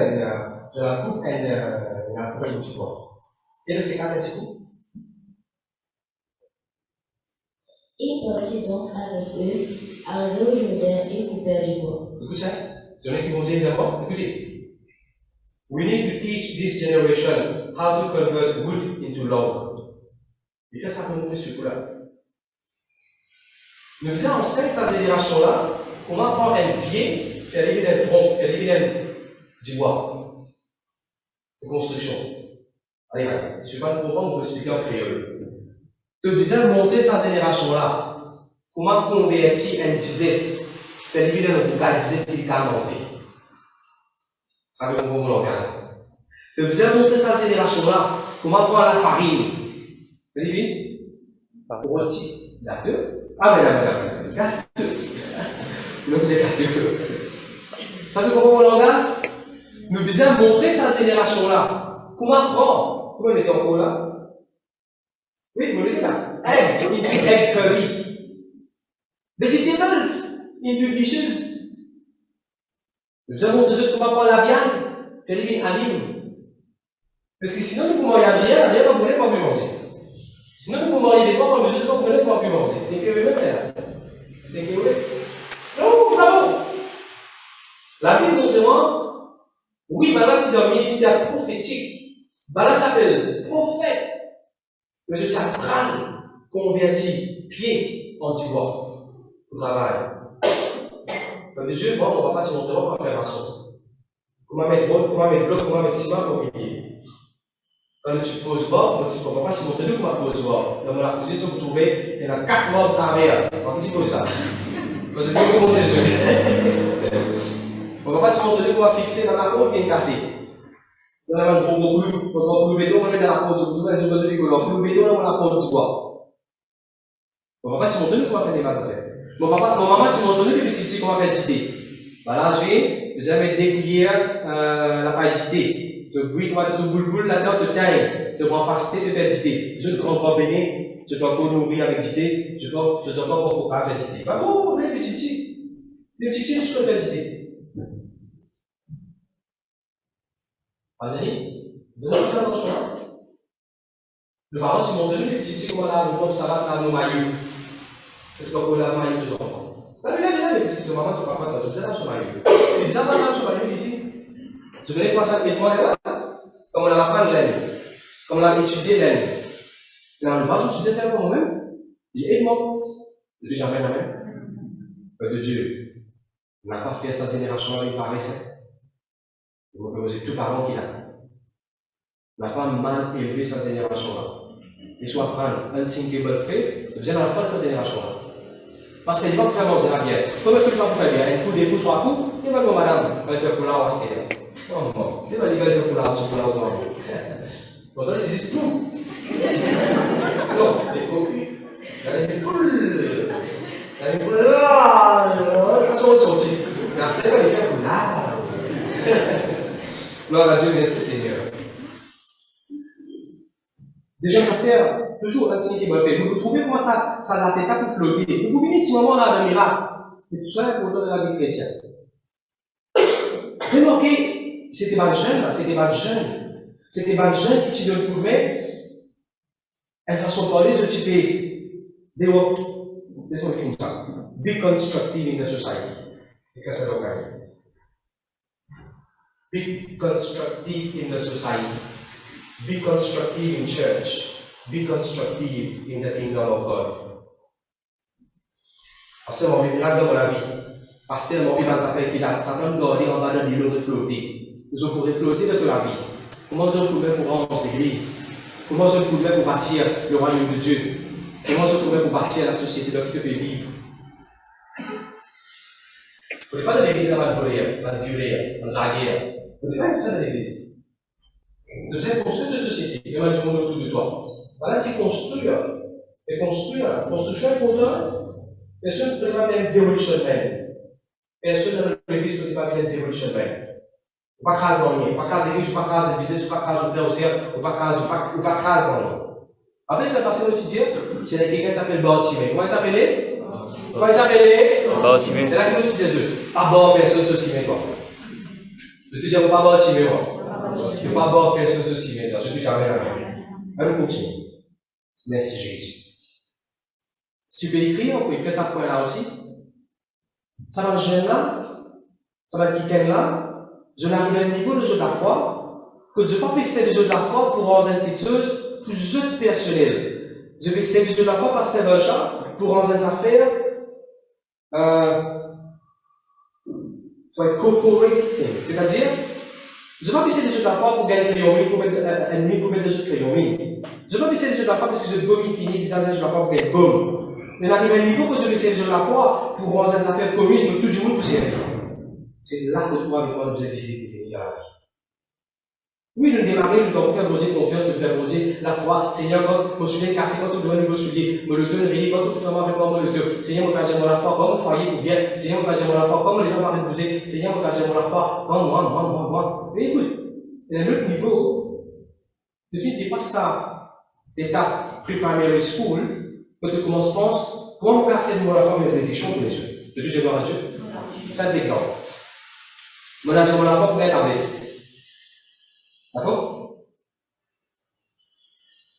et c'est quand est-ce que Il partit donc avec eux, arrivé au Jourdain et coupèrent du bois. Écoute ça, il y en a qui vont dire d'abord, écoutez. We need to teach this generation how to convert wood into love. Et qu'est-ce que ça peut nous ce coup-là? Nous faisons enseigner cette génération-là, comment prendre un pied, faire lever un tronc, faire lever du bois. De construction. Allez, je ne suis pas le courant, on peut expliquer en créole. Tu as besoin de monter cette génération-là. Comment convertir un disette, faire lever un vocal disette qui est commencé. Ça veut dire qu'on l'engage. Tu as besoin de monter cette génération-là. Comment prendre la farine. Vous voyez? Rôti, gâteux. Ah, mais là, gâteux. Là, vous êtes gâteux. Ça veut dire qu'on l'engage. Nous avons besoin de montrer cette génération-là. Comment prendre? Comment on est encore là? Oui, vous le dites là. Egg into egg curry. Vegetables into dishes. Nous avons besoin de comment prendre la viande, qu'elle est anime. Parce que sinon, nous pouvons manger la viande, on ne pourrait pas plus manger. Sinon, nous pouvons manger des porcs, mais juste on ne pourrait pas plus manger. T'es que vous là. T'es que vous. Non, bravo. La Bible nous demande, oui, maintenant tu es dans le ministère prophétique. Maintenant tu appelles prophète. Mais je t'apprends, converti, pied en divorce, au travail. Comme Dieu, moi, on ne va pas te montrer, on va faire maçon. Comment mettre l'eau, comment mettre l'eau, comment mettre ciment pour payer. Quand tu poses bord, on ne va pas te montrer comment pose bord. Dans la position, vous trouvez, il y a 4 morts de travers. On dit comme ça. Parce que vous montez Jésus. On va pas te montrer qu'on va fixer dans la peau qui est cassée. On a un gros béton, on met dans la peau du bois, on va le béton dans la peau du bois. On va pas te montrer qu'on va faire des bases. Mon maman te montre que petit qu'on va faire d'idée. Voilà, je vais, vous allez mettre des cuillères, la paille d'idée. De bruit, de boule là-dedans, de taille, de capacité de faire d'idée. Je ne comprends pas bien, je dois pas nourrir avec d'idée, je dois pas pour faire d'idée. Pas bon, les petits, je peux faire d'idée. Allez, vous avez fait attention. Le parent, tu montres les petits comme là, comme ça va, dans nos maillots. Parce qu'on a le maillot des enfants. Là, les petits, le maman, tu papa, tu as dans son maillot. Tu as dans son maillot ici. Tu connais quoi ça, le moi là? Comme on a appris l'aine, comme on a étudié l'aine. Et on va étudier faire pour nous-mêmes. Il est mort. De Dieu, jamais, jamais. De Dieu. On n'a pas fait sa génération, il paraissait. Vous pouvez poser tout parent qu'il a. On n'a pas mal élevé sa génération-là. Il soit prendre un thinkable faith, vous allez apprendre sa génération-là. Parce qu'il va faire manger la bière. Comment est-ce que vous faire bien? Un coup, deux coups, trois coups, il va dire madame, on va faire pour la rester là. Non, non, c'est pas l'égal de pour la rester pour la rester. Pourtant, ils disent tout. Non, les coquilles. Il y a des poules. Il y a des poules là. Ils sont sortis. Mais à ce moment-là, il y a des poules là. Gloire à Dieu, merci Seigneur. Des gens affaires, toujours un signe qui va faire. Vous trouvez comment ça la tête pour flotter. Vous pouvez dire, moment là, un miracle. Mais tout ça est pour donner la vie chrétienne. Remarquez, c'était pas jeune, c'était pas jeune. C'était pas jeune qui te trouvait. Elle façon de parler, ce type de laissez-moi écrire ça. Be constructive in the society. Et qu'est-ce que ça doit dire? Be constructive in the society. Be constructive in church. Be constructive in the kingdom of God. Pasteur m'a vu là dans la vie. Pasteur m'a vu dans sa affaire qu'il a Satan gardé en bas de l'îlot de flotter. Nous pourrions flotter dans la vie. Comment je pouvais pour rendre l'église? Comment je pouvais pour bâtir le royaume de Dieu? Comment je pouvais pour bâtir la société dans laquelle tu peux vivre? Vous n'êtes pas de l'église dans la durée, dans la guerre. Vous n'êtes pas ça de l'église. Tu sais construire une société, il y a du monde autour de toi. Voilà, tu construis. Et construire, construction est important. Personne ne peut pas bien démolition même. Personne dans l'église ne peut pas bien démolition même. Pas craser dans le pas craser l'église, pas craser le business, pas craser le frère aussi, ou pas craser dans le après, c'est passé au quotidien, c'est quelqu'un qui s'appelle Bartimée. Comment il s'appelait? Bartimée. C'est là que nous disons, pas bon personne ceci, mais toi. Je te dis, pas Bartimée, moi. Je ne pas bon personne ceci, mais toi. Je ne dis jamais la même. Allons continuer. Merci Jésus. Si tu peux écrire, on peut écrire ça point là aussi. Ça va jeune là, ça va quelqu'un là. Je n'arrive à un niveau de jeu de la foi, que je ne peux pas passer le jeu de la foi pour rendre inquiétude, pour jeu personnel. Je vais servir le jeu de la foi parce que c'est un chat, pour rendre des affaires, faut être corporate, c'est-à-dire, je ne peux pas passer le jeu de la foi pour gagner le crayon, pour mettre un demi, pour mettre le jeu de crayon. Je ne peux pas passer le jeu de la foi parce que je gomme fini, puis ça, le jeu de la foi pour être gomme. Mais j'arrive à un niveau que je vais servir le jeu de la foi pour rendre des affaires communes pour tout le monde pour servir. C'est là que toi, avec moi, nous avons visité les mirages. Oui, nous démarrer, nous devons faire Dieu confiance, nous faire Dieu la foi. Seigneur, quand mon soulier cassé, quand tout le nouveau soulier, me le donne, veillez, quand tout finalement avec moi, me le donne. Seigneur, mon Père, j'aime la foi, comme mon foyer pour bien. Seigneur, mon Père, j'aime la foi, comme les gens m'arrêtent de bouger. Seigneur, mon Père, j'aime la foi, comme moi. Mais écoute, il y a un autre niveau. Tu dépasses ça, l'étape primary school, quand tu commences à penser, comment casser de moi la foi, mes bénédictions pour les yeux. Depuis, je vais voir à Dieu. Simple exemple. Mon âge, mon enfant, pour être avec. D'accord?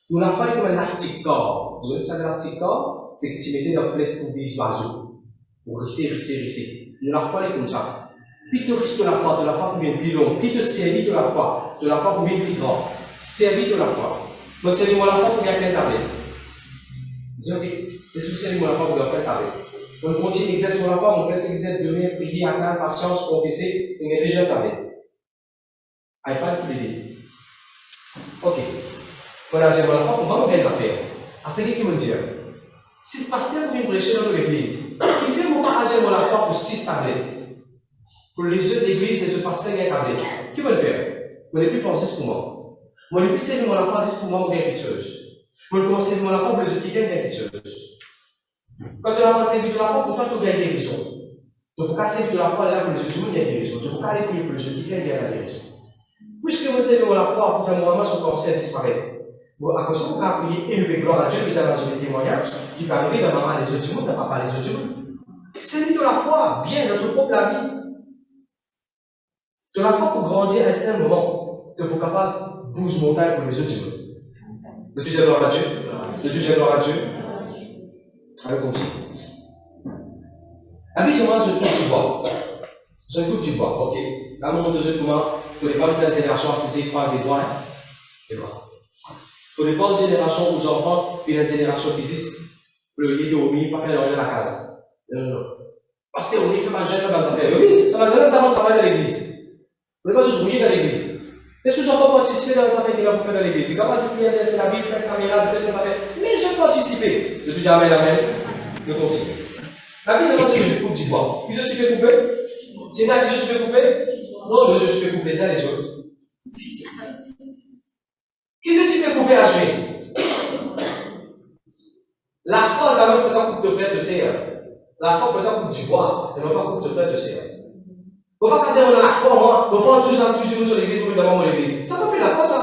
Mon enfant est comme un élastique corps. Vous voyez ça, l'élastique corps? C'est que tu mettais dans place pour vivre oiseau. Pour risser. Mon enfant est comme ça. Puis tu risques de la foi pour bien plus long. Puis tu servis de la foi pour bien plus grand. Servis de la foi. Moi, servis mon enfant pour bien faire avec. Je dis, ok, est-ce que vous servez mon enfant pour bien faire avec? On continue d'exercer mon enfant, on fait ce exercice de donner, prier, attendre, patience, confesser, et on est déjà avec. iPad pour l'aider. Ok. Voilà, j'ai mon enfant, on va me faire. À ce qui me dit, si ce pasteur vient prêcher dans l'église, il fait mon partager mon affaire pour 6 tablettes. Pour les autres églises, les autres pasteurs, il y a une tablette. Qui va le faire? Moi, je n'ai plus pensé 6 pour moi. Moi, je n'ai plus servir mon affaire 6 pour moi, pour gagner quelque chose. Moi, je commence à servir mon affaire pour les autres qui gagnent quelque chose. Quand tu as servi de l'affaire, pour toi, tu gagnes quelque chose. Donc, pour casser de l'affaire, là, pour les autres, tu gagnes quelque chose. Donc, pour aller pour les autres qui gagnent quelque chose. Puisque vous savez, mon affaire, pour faire mon moment, sont commencés à disparaître. Bon, à cause de ça, vous pouvez prier élever gloire à Dieu, mais dans un témoignage, qui peut arriver dans maman les autres du monde, dans papa les autres du monde. C'est de la foi, bien dans ton propre vie. De la foi pour grandir à un tel moment, que vous êtes capable de bouger montagne pour les autres du monde. Le deuxième gloire à Dieu. Le deuxième gloire à Dieu. Allez, continue. Habituellement, je coupe du bois. Je coupe du bois, ok. Là, mon de jeu, comment, pour les femmes de la génération, c'est croiser les doigts, et voilà. Pour les bonnes générations aux enfants, puis la génération qui existe, le lit dormir, pas faire rien à la case. Non. Parce qu'on fait mal jeune dans les affaires. Oui, ça va travailler dans l'église. Vous ne pouvez pas se brouiller dans l'église. Est-ce que les enfants participent dans les affaires qu'il a pour faire dans l'église? Ils sont capables de se laisser la Bible, faire la caméra, de faire ces affaires. Mais je participe. Je dis jamais la même. Je continue. La Bible, c'est que je coupe du bois. Qui est-ce que tu peux couper? C'est là qui est-ce que tu peux couper? Non, je peux couper ça les autres. Qui est-ce que tu peux couper à jouer? La foi, ça va faire un coup de fer de serre. La foi fait un coup du bois, et non pas un coup de fer de serre. On ne va pas dire on a la foi, moi, on prend 2 ans, toujours sur l'église, on dans l'église. Ça s'appelle la foi, ça.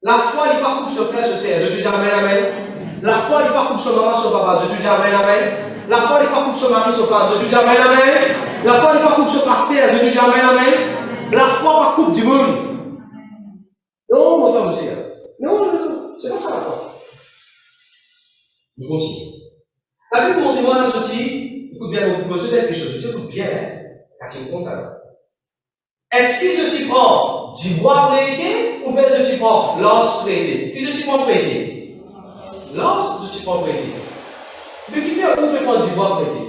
La foi, il n'est pas coupe sur frère, sur serre. Je te dis amen, amen. La foi, il n'est pas coupe sur maman, sur papa. Je te dis amen, amen. La foi, il n'est pas coupe sur mari, sur femme. Je te dis amen, amen. La foi, il n'est pas coupe sur pasteur. Je te dis amen, amen. La foi, pas coupe du monde. Non, mon frère, monsieur. Non. C'est pas ça la foi. Je continue. La Bible mon témoin a sorti, écoute bien, vous posez quelque chose, je dis écoute bien, car tu me comptes alors. Est-ce que ce tu prends du bois prêté ou bien ce tu prends l'os prêté? Qu'est-ce que tu prends prêté? L'os, ce tu prends prêté. Mais qui fait où tu prends du bois prêté?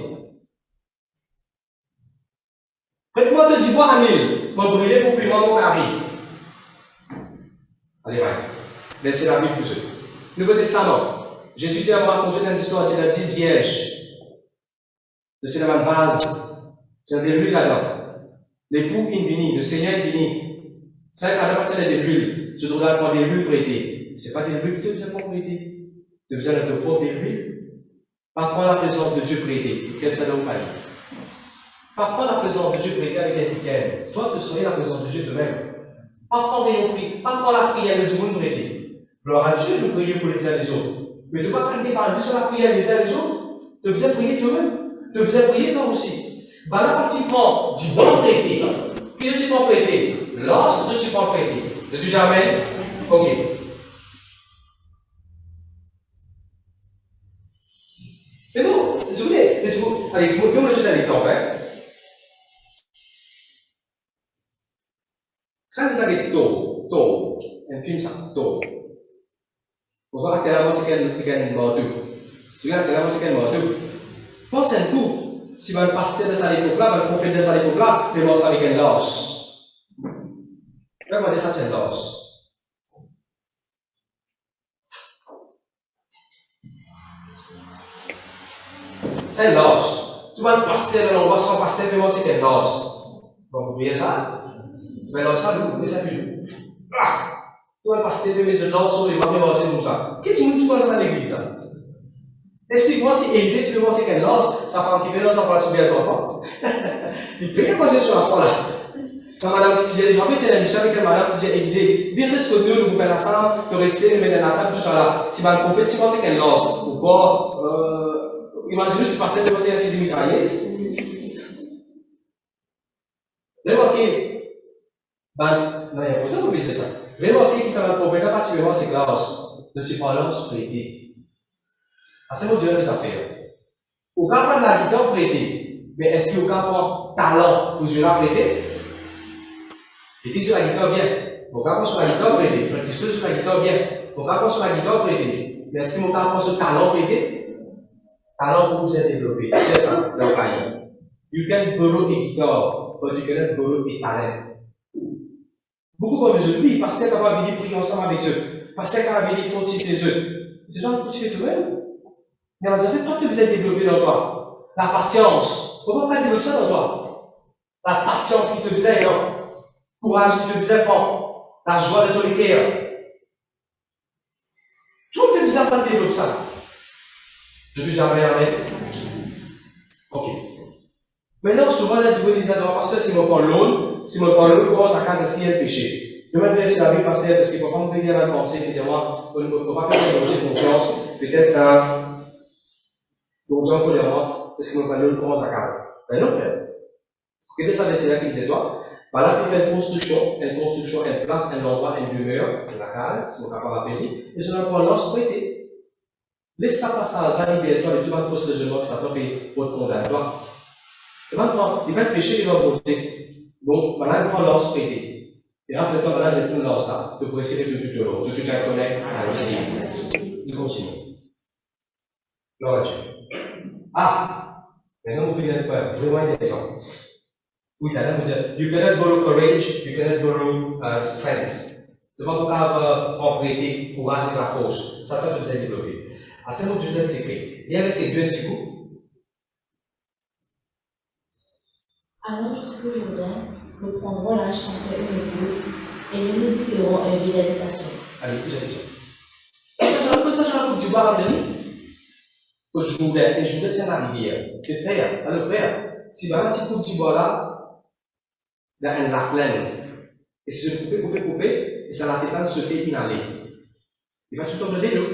Prête-moi du bois à 1000, mon brûler pour plus mon carré. Allez, va. Laissez la Bible pour eux. Nouveau Testament. Jésus dit à moi, raconter dans l'histoire, il y a 10 vierges. Il y a un vase. Il y a des bulles là-dedans. L'époux est venu, le Seigneur est venu. 5 ans à partir des bulles. Je dois prendre des bulles prêtées. Ce n'est pas des bulles que tu as besoin de prêter. Tu as besoin de te prendre des bulles. Pas prendre la présence de Dieu prêtée. Qu'est-ce que ça doit faire? Pas prendre la présence de Dieu prêtée avec un week-end. Toi, tu serais la présence de Dieu de même. Pas prendre les prix. Pas prendre la prière de Dieu prêtée. Gloire à Dieu de prier pour les uns et les autres. Mais tu ne vas pas prendre des paradis sur la prière les uns et les autres. Tu as besoin de prier toi-même. Tu as besoin de prier toi aussi. Bah là, tu prends du bon prêté. Qu'est-ce que tu prends prêté? Lorsque tu prends prêté. Tu dis jamais? Ok. Mais non, je voulais. Allez, vous me donner un exemple. Ça, c'est avec tôt. Un film, ça, tôt. Bukan dalam sekian modu. Juga dalam sekian modu. Pense un coup, si le pasteur de sa l'époque là, le prophète de sa l'époque là, il va s'arrêter avec un los. Comment dire ça, c'est un los? C'est un los. Tu vois le pasteur, on voit son pasteur, il va s'arrêter un los. Bon, vous voyez ça? Mais l'os, ça, mais ça plus. Tu vas passer de mettre de l'or sur les mamans et comme ça. Qu'est-ce que tu penses dans l'église? Explique-moi si Élisée, tu peux penser qu'elle lance, sa femme qui veut lancer, ça va tuer les enfants. Il peut pas passer sur la foi là. Sa madame qui disait, j'en fais une mission avec elle, madame qui disait, Élisée, bien reste que nous pouvons faire ensemble, de rester, de mettre dans la table, tout ça là. Si le prophète, tu penses qu'elle lance, pourquoi imagine si pasteur de penser à la physique mitrailleuse. Remarquez, non, il y a pourtant oublié ça. Remarquez que ça va provoquer particulièrement ces classes de ce parlant prêté. C'est mon Dieu des affaires. Au cas de la guitare prêtée, mais est-ce qu'il y a un talent pour jouer la prêtée? Et dis sur la guitare bien. Au cas sur la guitare prêtée, parce que sur la guitare bien. Au cas sur la guitare prêtée, mais est-ce qu'il y a un talent prêté? Talent pour vous être développé. C'est ça, le cahier. You can borrow a guitar, but you cannot borrow a talent. Beaucoup comme eux, oui, parce que tu as envie de prier ensemble avec eux, parce que tu as envie de fortifier eux. Tu dois fortifier toi-même. Mais on a fait toi, tu as besoin de développer dans toi. La patience. Pourquoi pas développer ça dans toi? La patience qui te disait non. Courage qui te disait bon. La joie de ton cœur. Tout le monde te disait pas de développer ça. Depuis jamais, amen. Ok. Maintenant, souvent, la divinisation, parce que si je prends l'autre, commence à cause, est-ce qu'il y a le péché? Je vais me dire si la Bible passe parce qu'il faut pas me payer à penser, et dire moi, on ne peut pas faire de confiance, peut-être donc, j'en connais moi, parce que mon panneau commence à cause. Mais non, frère. Qu'est-ce que ça veut dire qu'il disait toi? Voilà, puis une construction, une place, un endroit, une demeure, la case, si on est capable d'appeler, et je vais prendre l'os prêté. Laisse ça passer à la liberté, et tu vas te poser raisonnement que ça t'a fait pour te condamner. Il va te pécher, il va monter. Donc, voilà, il prend l'os prêté. Et rappelle-toi, voilà, il tourne l'os, ça. Tu peux essayer de tout l'eau. Je te tiens à connaître, aussi. Il continue. Gloire à Dieu. Ah! Maintenant, vous pouvez pas vraiment intéressant. Oui, là, vous dites, you cannot borrow courage, you cannot borrow strength. Tu ne peux pas emprunter courage et la force. Ça peut vous développer. À ce moment, je donne un secret. Il y avait ces deux petits coups. Allons jusqu'au Jourdain, nous prendrons la chacun une goutte, et nous nous y ferons un lit d'habitation. Allez, écoutez ça. Ça, je raconte du bois à venir. Que je voulais tiens la rivière. Le frère, si vous avez un petit coup de bois là, il y a un lac plein. Et si je couper, et ça la tête de sauter et aller. Il va tout tomber de l'eau.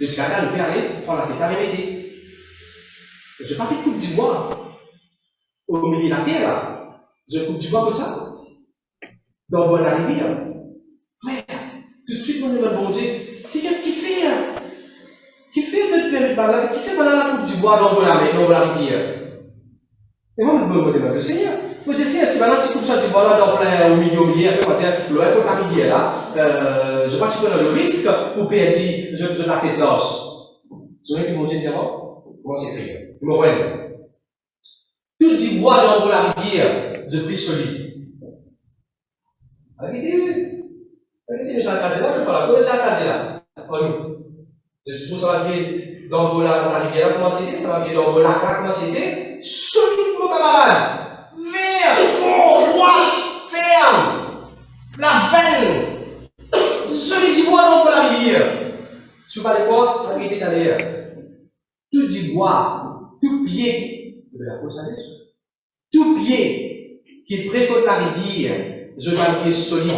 Jusqu'à là, le père aller, prendre la tête à remettre. Je n'ai pas fait de coupe de bois au milieu de la terre là. Je coupe du bois comme ça. Dans le la rivière. Mais, tout de suite, mon bon Dieu, c'est qui fait que tu permets par là, qui fait par là la coupe du bois dans la rivière. Et moi, je me demande le Seigneur. Je me dis, Seigneur, si maintenant tu coupes ça du bois là au milieu, après, on va dire, l'eau est la rivière là, je crois que tu prends le risque pour perdre, je la tête l'os. Je vais que mon Dieu dit, comment c'est fait? Vous me voyez? Tout du bois dans la rivière, je prie solide. Regardez, mais j'ai un casé là, il faut la connaître, j'ai un casé là. Je trouve ça va bien dans la rivière, comment c'était, ça va bien dans la lac, comment c'était. Solide, mon camarade. Vert, fort, droit, ferme. La veine. Solide du bois dans la rivière. Tu parles de quoi? Tu vas arrêter d'aller. Tout du bois, tout pied. Tout pied qui fréquente la rivière, je vais le pied solide.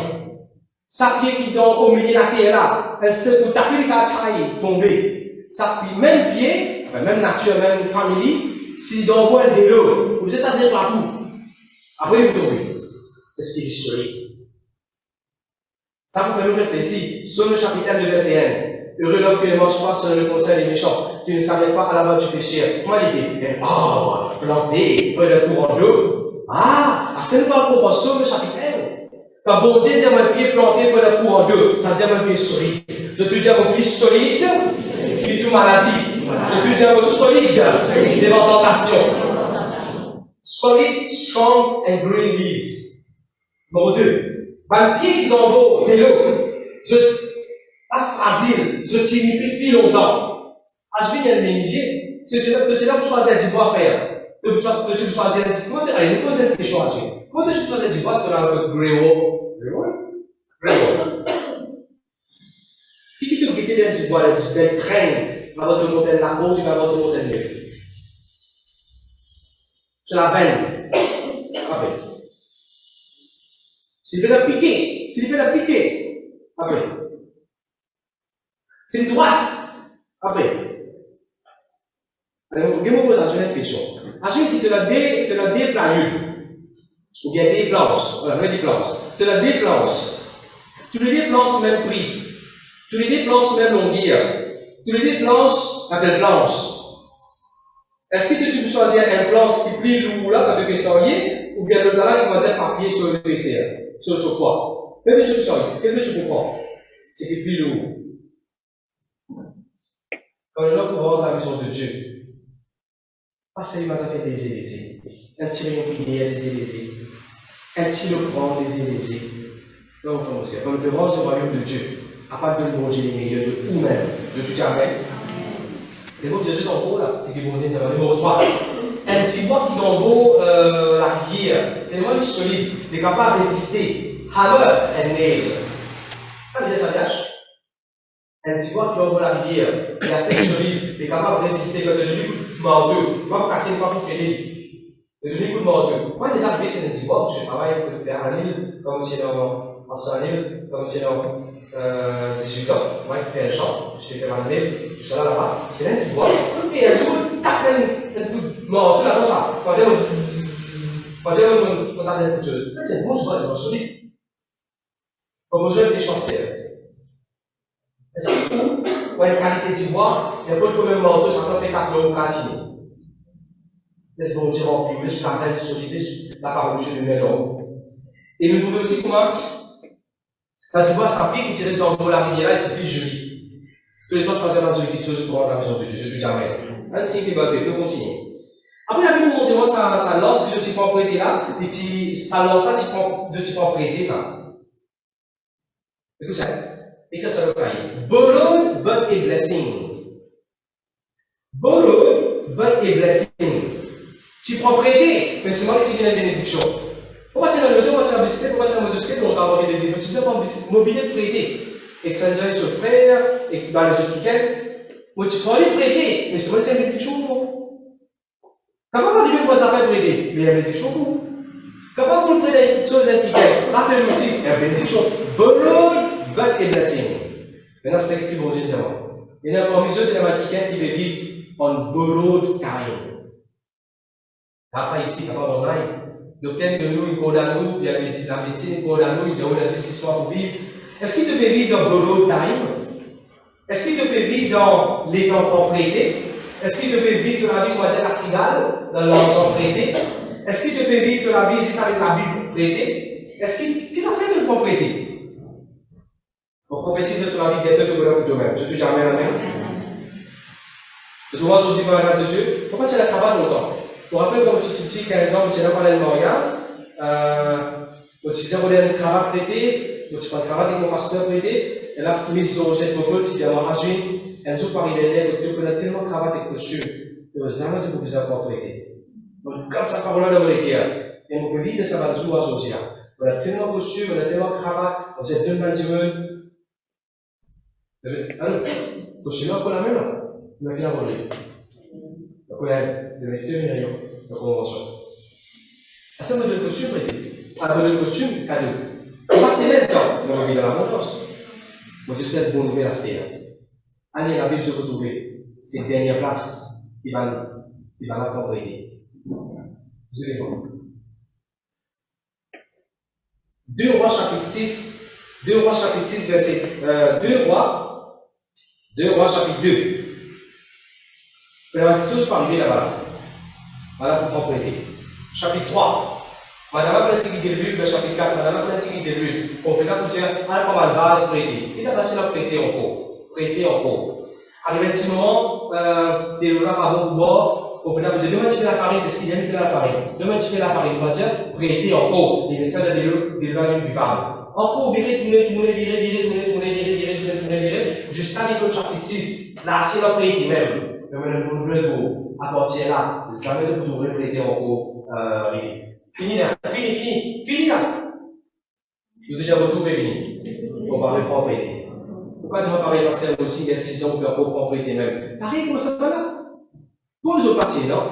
Sa pied qui donne au milieu de la terre là, elle se pour taper les cailles, tomber. Sa pied, même pied, même nature, même famille, s'il donne boire de l'eau, vous êtes à dire partout. Après, vous tombez. Est-ce qu'il est solide? Ça vous fait nous réfléchir sur le chapitre 1 de verset 1. Heureux l'homme qui ne marche pas selon le conseil des méchants, qui ne s'arrête pas à la voie du péché. Comment il dit? Un arbre planté près d'un courant d'eau. Ah, c'est une bonne compréhension le chapitre 1. Quand bon Dieu dit à mon pied planté près d'un courant d'eau, ça dit à mon pied solide. Je te dis à mon pied solide, qui toute maladie. Je te dis à mon solide, devant tentation. Solid, strong and green leaves. Numéro 2. Mon pied qui est dans l'eau, de l'eau. Pas facile, je t'y depuis longtemps. Ah, je viens de ménager. Tu es là pour choisir du bois à faire. Tu veux choisir du bois. Allez, nous posons une question à Dieu. Comment tu choisis du bois, c'est un gréo. Gréo. Qui te quitte du bois, du train, va votre montagne la haute, va votre montagne neuve. C'est la veine. Après. S'il veut la piquer. Après. C'est le droit. Après. Alors, je me pose une question. Achille, si tu as des planures, ou bien des planches, tu la déplaces. Tu les déplaces même prix. Tu les déplaces même longueur. Tu les déplaces avec une planche. Est-ce que tu peux choisir une planche qui plie lourd là, avec un pissenlit, ou bien le plan qui va dire papier sur le PC, sur quoi? Qu'est-ce que tu choisis? Qu'est-ce que tu comprends? C'est qui plie lourd. Quand le homme commence à la maison de Dieu, pas seulement ça fait des un petit rayon prière, des un petit offrande, des non, comment c'est? Quand le devant du royaume de Dieu, à part de manger les meilleurs de vous-même, de tout jamais. Les mots de Jésus dans le là, c'est que vous dites, numéro 3. un petit bois qui dans l'eau, la rivière, tellement solide, il est capable de résister. Hammer and nail. Ça veut dire ça cache. Un petit bois qui dans la rivière, il est assez solide, il est capable de résister quand il y a du coup de morceau. Il ne va pas casser, il ne va pas freiner. Il y a du coup de morceau. Moi, les arrivées, c'est un petit bois, je travaille à Lille, comme tu es en Australie, comme tu es en 18 ans, moi, je fais un champ, je fais ma année, je suis là-bas, c'est un petit bois, et un jour, tac, un coup de morceau, là, comme ça. Quand j'ai on tape un coup de chose. C'est bon, je vois, je solide. Comme besoin de chanceux. Est-ce que vous, une qualité du bois, il y a pas de problème morceau, ça fait 4 euros cantine. Laisse donc dire en plus, je t'appelle solide, la parole de Dieu de mélange. Et nous trouvons aussi comment ça du bois, ça pique, il tire dans l'eau la rivière, il tire joli. Tous les temps, choisir dans une petite chose pour la maison de Dieu, je ne dis jamais. Un signe qui va faire, continuer. Après, il y a une montre, ça lance que je t'ai pas prêté là, et ça lance ça, je t'ai pas prêté ça. Écoute ça, écoute ça le cahier. Borrowed but a blessing. Borrowed but a blessing. Tu prends prêter, mais c'est moi qui viens la bénédiction. Pourquoi tu as le moto, pourquoi tu as la bicyclette, pourquoi tu as la motocyclette, on t'a envoyé des livres. Tu sais pas un mobilier de prêter. Et que ça nous a sur frère, et dans les autres week-ends. Moi, tu prends les prêter, mais c'est moi qui ai la bénédiction au fond. Comment on dit que vous avez prêter? Mais il y a la bénédiction pour vous. Comment vous prêtez une chose impliquée? Rappelez-vous aussi, il y a la bénédiction. Borrowed but a blessing. Maintenant, c'est avec plus bon Dieu de il y en a parmi eux, il y a quelqu'un qui veut vivre en borrowed time. Pas ici, pas dans l'œil. Docteur de nous, il condamne nous, il y a la médecine, il condamne nous, il dit on a cette histoire pour vivre. Est-ce qu'il te fait vivre dans borrowed time? Est-ce qu'il te fait vivre dans les temps propriétés? Est-ce qu'il te fait vivre de la vie, on va dire, la cigale, dans l'ensemble prêté? Est-ce qu'il te fait vivre de la vie, c'est ça avec la Bible prêtée? Est-ce qu'il. Qu'est-ce que ça fait de propriété? On prophétise de la vie d'être de bonheur pour toi-même. Je ne dis jamais la même. Je dois aujourd'hui par la grâce de Dieu. Pourquoi c'est la cabane longtemps? Vous vous rappelez quand tu étais 15 ans, tu étais dans le mariage, tu disais qu'on a une cravate prêtée, tu prends une cravate avec mon pasteur prêté, et là, tu mise sur le beaucoup, tu dis à moi, un jour par hiver, tu connais tellement de cravate et costume, que vous jamais de vous besoin de prêter. Donc, comme ça, parole dans le cœur, et on peut vivre ça va jouer aujourd'hui. On a tellement de costume, on a tellement de cravate, on a deux mal du monde. Alors, costume, on peut la même, on a fait la volée. Donc, on a le métier, la convention. À ce moment de costume, à de costume, cadeau. On va tirer le temps, on va vivre dans l'abondance. Moi, je souhaite bonne nouvelle à ce terre. Allez, la Bible, je vais retrouver ces dernières places qui va la comprendre. Vous allez voir. 2 Rois chapitre 6, 2 Rois chapitre 6, verset 2 Rois chapitre 2. La question, je peux arriver là-bas. Voilà pour comprendre. Chapitre 3. Madame a plainte qui débute, le chapitre 4, Madame a plainte qui débute. On fait là pour dire, ah, comment elle va se prêter. Il a passé là prêter encore. Prêter encore. Arrivé un petit moment, des lois pas bon pour boire. On fait là pour dire, demain tu fais la farine, parce qu'il y a mis de la farine. Demain tu fais la farine, on va dire, prêter encore. Les médecins de des lois du parle. Encore, virer, jusqu'à l'école chapitre 6. Là, c'est la prêter même. Mais on ne peut pas apporter là, jamais de pouvoir prêter encore. Fini là, fini là. Nous déjà retrouvé fini. On va reprendre prêter. Pourquoi tu vas parler pasteur aussi, il y a 6 ans, on peut reprendre prêter même. Pareil pour ça, là. Pour les autres parties, non?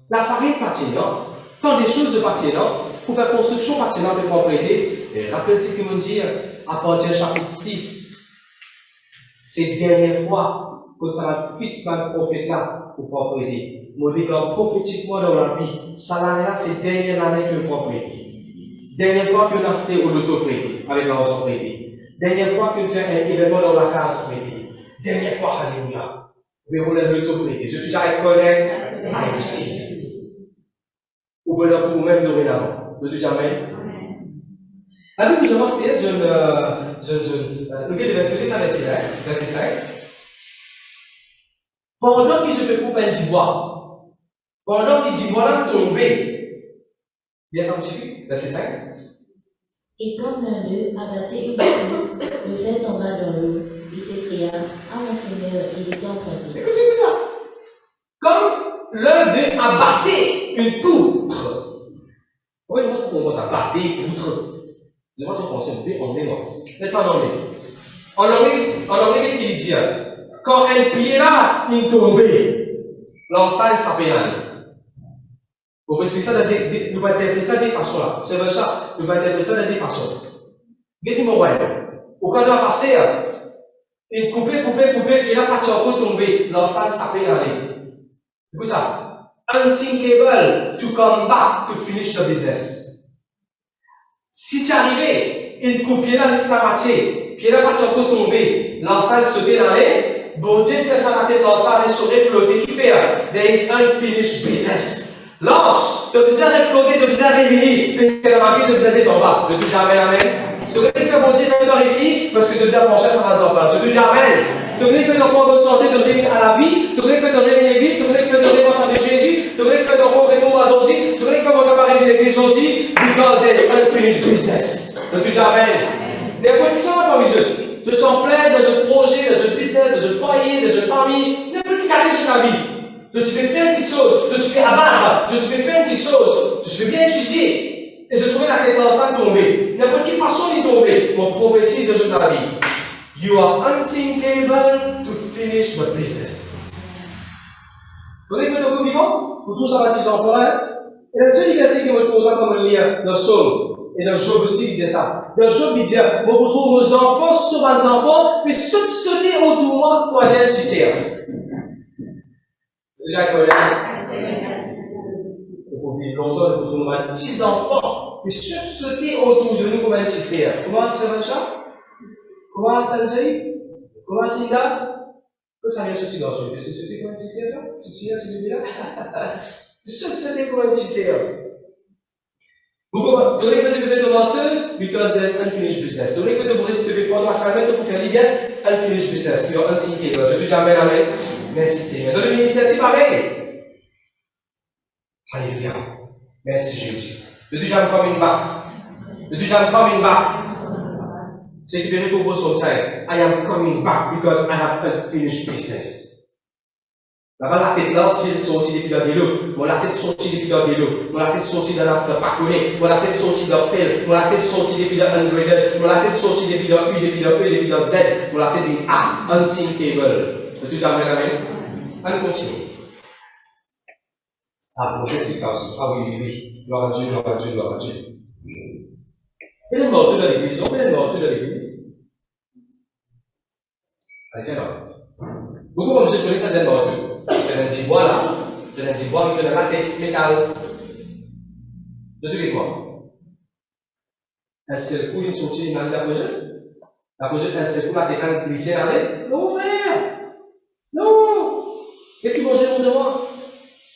La farine partie, non? Quand des choses partie, non? Pour faire construction partie, non, on peut prêter. Et rappelle ce que nous dit à partir du chapitre 6. C'est dernière fois. Quand ça va fils mal prophète là pour propriété. Moi déclare prophétiquement dans la vie, ça là c'est dernière année que propriété. Dernière fois que nous avons au l'auto-prêté avec l'argent prêté. Dernière fois que nous faisons un événement dans la case prêté. Dernière fois, alléluia. Mais on a l'auto-prêté. Je suis déjà connaître à réussir. Ou bien pour vous-même dorénavant. De jamais. La Bible, je vois, c'est verset 5. Pendant qu'il se coupe un bois, pendant qu'il dit voilà tomber, bien scientifique, verset 5. Et comme l'un d'eux abattait une côte, le fait tomba dans l'eau. Il s'écria, ah mon Seigneur, il est emprunté. Écoutez ça. Comme l'un d'eux abattait une poutre. Oui, je vois comment ça bat des poutres. Je vois ton conseil, vous en anglais, moi. Let's en anglais. En anglais, qu'est-ce qu'il dit? Quand elle pied là, il tombait. L'ensemble s'appelle. Pour expliquer ça, nous allons interpréter ça de deux façons là. C'est vrai ça, nous allons interpréter ça de deux façons. Regardez-moi, ouais. Au cas où un pasteur, il coupe, puis là, pas de encore tombé. L'ensemble s'appelle. Écoute ça. Unthinkable to come back to finish the business. Si tu es arrivé, il coupe là, jusqu'à matcher, puis là, pas de encore tombé. L'ensemble sauter dans l'air. Bon Dieu fait ça dans la tête, l'ensemble sauter, flotter, qui fait? There is unfinished business. Lance, tu as besoin de flotter, tu as besoin de revenir. Tu as remarqué, tu as besoin de tomber. Ne te jamais amen. Tu as besoin de faire bon Dieu, faire de revenir, parce que tu as besoin de penser sur les enfants. Je te dis jamais. Tu as besoin de faire de bonne santé, de revenir à la vie. Tu as besoin de faire de revenir à l'église. Tu as besoin de faire de réponse avec Jésus. Tu as besoin de faire de retour à Zodi. Tu as besoin de faire votre appareil de l'église Zodi. Because there is unfinished business. Ne te dis jamais. Des points qui sont pas visés. Tu t'en plais dans un projet, dans un business, dans un foyer, dans une famille. N'importe qui arrive sur ta vie. Tu veux faire quelque chose, tu veux abattre, tu veux faire quelque chose, tu veux bien étudier. Et je trouvais la tête l'ensemble tomber. N'importe quelle façon d'y tomber, mon prophétie de ta vie. You are unthinkable to finish the business. Vous voyez que nous vivons, pour tous à baptiser encore là. Et là, celui verset qui me trouve comme le lire dans Psaume, et dans Job aussi, il disait ça. Dans Job, il dit, je retrouve vos enfants, ce sont mes enfants, mais sauter autour de moi pour dire qui sert. Déjà, il faut vivre longtemps, nous avons 10 enfants, mais sauter autour de nous comme un tisser. Comment ça va, ça? Comment ça va, comment ça va? Comment ça vient sauter dans le jeu? C'est sauter comme un tisser, là? C'est là? Sauter comme un tisser. Pourquoi? Don't even do the masters because there's unfinished business. Don't even do the big pour faire les biens, unfinished business. You are unthinkable. Je te dis amen, amen. Merci Seigneur. Dans le ministère, c'est pareil. Alléluia. Merci Jésus. Je te dis I'm coming back. Je te dis I'm coming back. C'est que tu peux son side. I am coming back because I have unfinished business. Là-bas, la tête là, c'est sorti depuis le vélo. Mon la tête sortie depuis le vélo. Mon la tête sortie de la paconnet. Mon la tête sortie de la fil. Mon la tête sortie depuis le ungraded. Mon la tête sortie depuis le U, depuis le E, depuis le Z. Mon la tête est A. Unthinkable. Tu jamais amen? On continue. Ah, bon, j'explique ça aussi. Ah oui. Gloire à Dieu, gloire à Dieu, gloire à Dieu. Quel est le mort de l'église? Quel est le mort de l'église? Allez, alors. Beaucoup comme je connais ça, c'est le mort de. Je l'ai dit, voilà. Je l'ai dit, voilà, je l'ai la tête métal. Je te dis quoi? Elle s'est coupée, une sortie, une amie d'approcher. L'approcher, elle s'est coupée, la tête glissée, allez. Non, frère! Non! Qu'est-ce que vous mangez devant?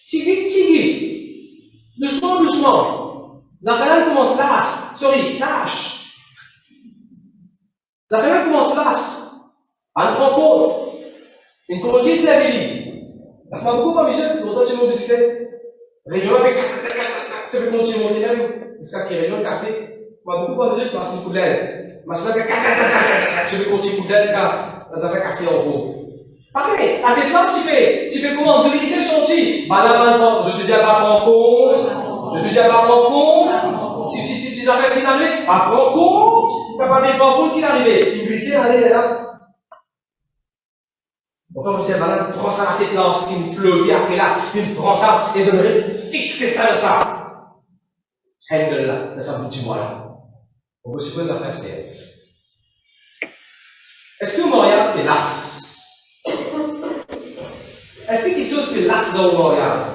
Tigui. Doucement, doucement. Zaffalan commence las. Sorry, lâche. Zaffalan commence las. Elle prend compte. Une conduite, c'est la je ne beaucoup pas besoin longtemps chez mon bicyclette. Réunion avec tu peux continuer à monter même jusqu'à qu'il y ait réunion cassée. Je n'ai beaucoup pas besoin de passer une coup d'aise. Ma soeur fait tu peux continuer coup d'aise car ça fait casser en gros. Pareil, à tes classes, tu peux commencer à glisser son petit. Je te dis à pas prendre compte. Je te dis à pas prendre compte. Tu as fait qui t'arrive? Pas prendre compte. Tu n'as pas bien prendre compte qui t'arrive. Il glissait, allez là. Enfin, c'est malade, prends ça la tête là, c'est une flotte, après là, il prend ça, et je vais fixer ça de ça. Handle là, de ça bout du bois là. On peut supposer que ça fait c'était. Est-ce que Montréal c'était las? Est-ce que quelque chose c'était las dans Montréal?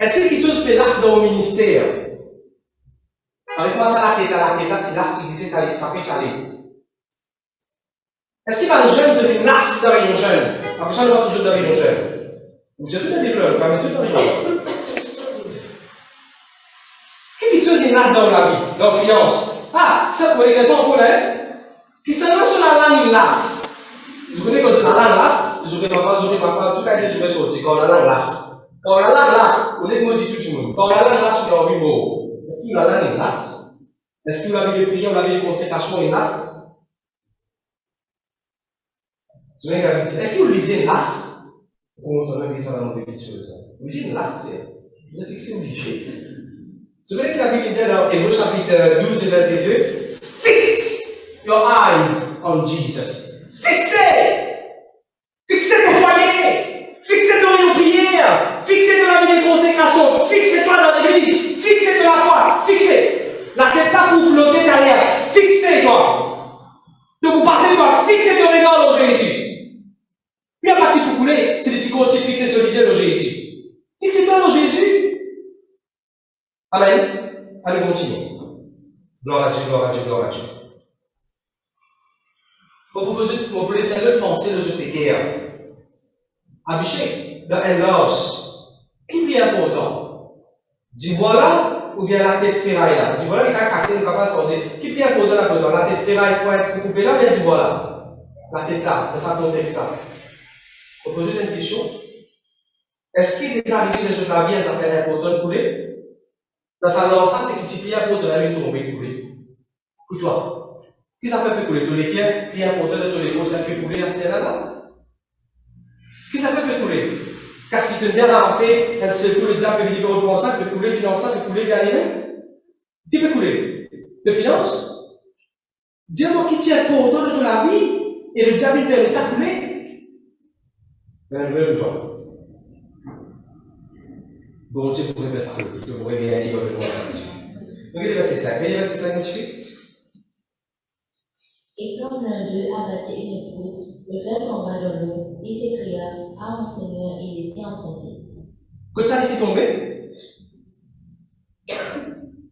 Est-ce que quelque chose c'était las dans le ministère? Avec moi, ça la tête, tu las, tu disais, tu allais, ça fait, tu allais. Est-ce qu'il va un jeune devenir las derrière un jeune? Après ça, on ne va pas toujours derrière un jeune. Ou tu as tout un développement, quand même, tout derrière un jeune. Quelque chose est las dans la vie, dans la finance. Ah, ça pour les raisons pour l'aide. Qui se lance sur la langue las. Vous connaissez que la langue las, vous aurez pas, tout à l'heure, je vais sortir. Quand la langue las. Quand la langue las, on est maudit tout le monde. Quand la langue las, on est en vie mort. Est-ce que la langue est las? Est-ce que vous avez des prières, vous avez des consécrations est las? Est-ce que vous lisez las? On a dit ça dans mon sur ça. Vous dites, là, c'est. Vous êtes fixé obligé. Vous savez que la Bible dit dans Hébreux chapitre 12, verset 2, Fix your eyes on Jesus. Fixez! Fixez ton foyer! Fixez dans les prières! Fixez dans la vie de consécration! Fixez-toi dans l'église! Fixez de la foi! Fixez! La tête pas pour flotter derrière! Fixez-toi! De vous passer par fixer ton regard dans Jésus! Il n'y a pas de petit couler, c'est des petits côtés fixés sur l'idée de Jésus. Fixez-toi dans Jésus! Amen. Allez, continuez. Gloire à Dieu, gloire à Dieu, gloire à Dieu. Vous pouvez laisser le penser de ce guerre. Abhishek, dans Elos, qui est important? Dis voilà, ou bien la tête ferraille là? Dis voilà, il a cassé, il n'a pas sorti. Qui est important là-dedans? La tête ferraille pour être coupée là, ou bien dis voilà? La tête là, dans ce contexte là. Vous posez une question. Est-ce qu'il est arrivé de ce la vie, ça fait important pour lui? Dans sa langue, ça, c'est que tu pieds pour de la vie tomber pour lui. Pour toi. Qui ça fait pour lui? Tous les pieds important de tous les gros, ça fait pour lui à ce là? Qui ça fait pour lui? Qu'est-ce qui te vient d'avancer? Elle se coule le diable, il dit pour ça, peut couler, finance ça, peut couler, gagner? Qui peut couler? De finance? Dis-moi qui tient pour autant de toute la vie et le diable il permet de ça couler? Même toi. Bon Dieu pourrait faire ça, vous pourrez réaliser votre nom là-dessus. Regardez le verset 5. Regardez le verset 5, modifie. Et comme l'un d'eux abattait une poutre, le ver tomba dans l'eau, il s'écria, ah mon Seigneur, il était emprunté. Quand ça est tombé?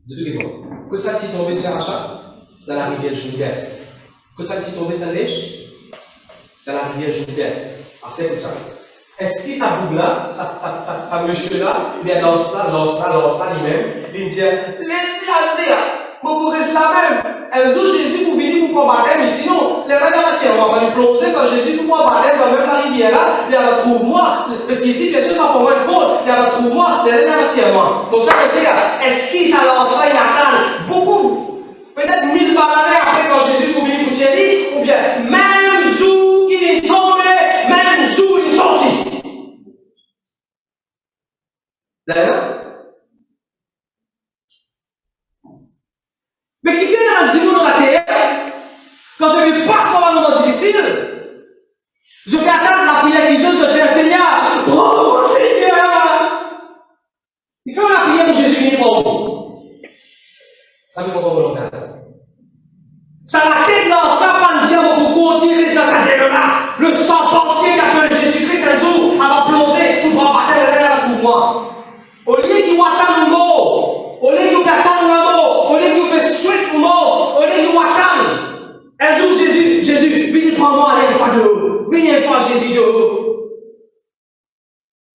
Dites-le-moi. Quand ça est tombé sur la rachat? Dans la rivière Jourdain. Quand ça est tombé sur la lèche? Dans la rivière Jourdain. Ah, c'est comme ça. Est-ce que ça bouge là, ça monsieur là, il bien lance là lui-même, il dit, laissez-la là, vous pourrez rester là même. Un jour, Jésus pour venir pour prendre baptême, mais sinon, les gens on va lui plonger quand Jésus pour prendre baptême, dans même la rivière là, il va trouver moi, parce qu'ici, bien sûr, pas pour moi le pôle, il va trouver moi, les gens moi. Donc là, c'est là, est-ce que ça lance là, il attend beaucoup, peut-être 1000 balades après quand Jésus pour venir pour Thierry, ou bien, même jour qu'il est tombé, même jour il est sorti. D'accord? Mais qui vient dans la dimension de la terre, quand je lui passe par un moment difficile, je vais attendre la prière qui je fais, Seigneur, oh mon Seigneur! Il fait la prière pour Jésus venir pour vous. Ça veut comprendre volontaire. Ça la tête là, ça pas dire pour continuer dans sa tête là. Le sang entier qu'appelle Jésus-Christ un jour, avant de plonger, pour prendre baptême de l'air pour moi. Au lieu qu'il attend le mot, au lieu qu'il attend le mot, au lieu qu'il fait suite au mot, au lieu qu'il attend. Un jour, Jésus, venez prendre moi, allez, une fois de haut. Venez une fois, Jésus de haut.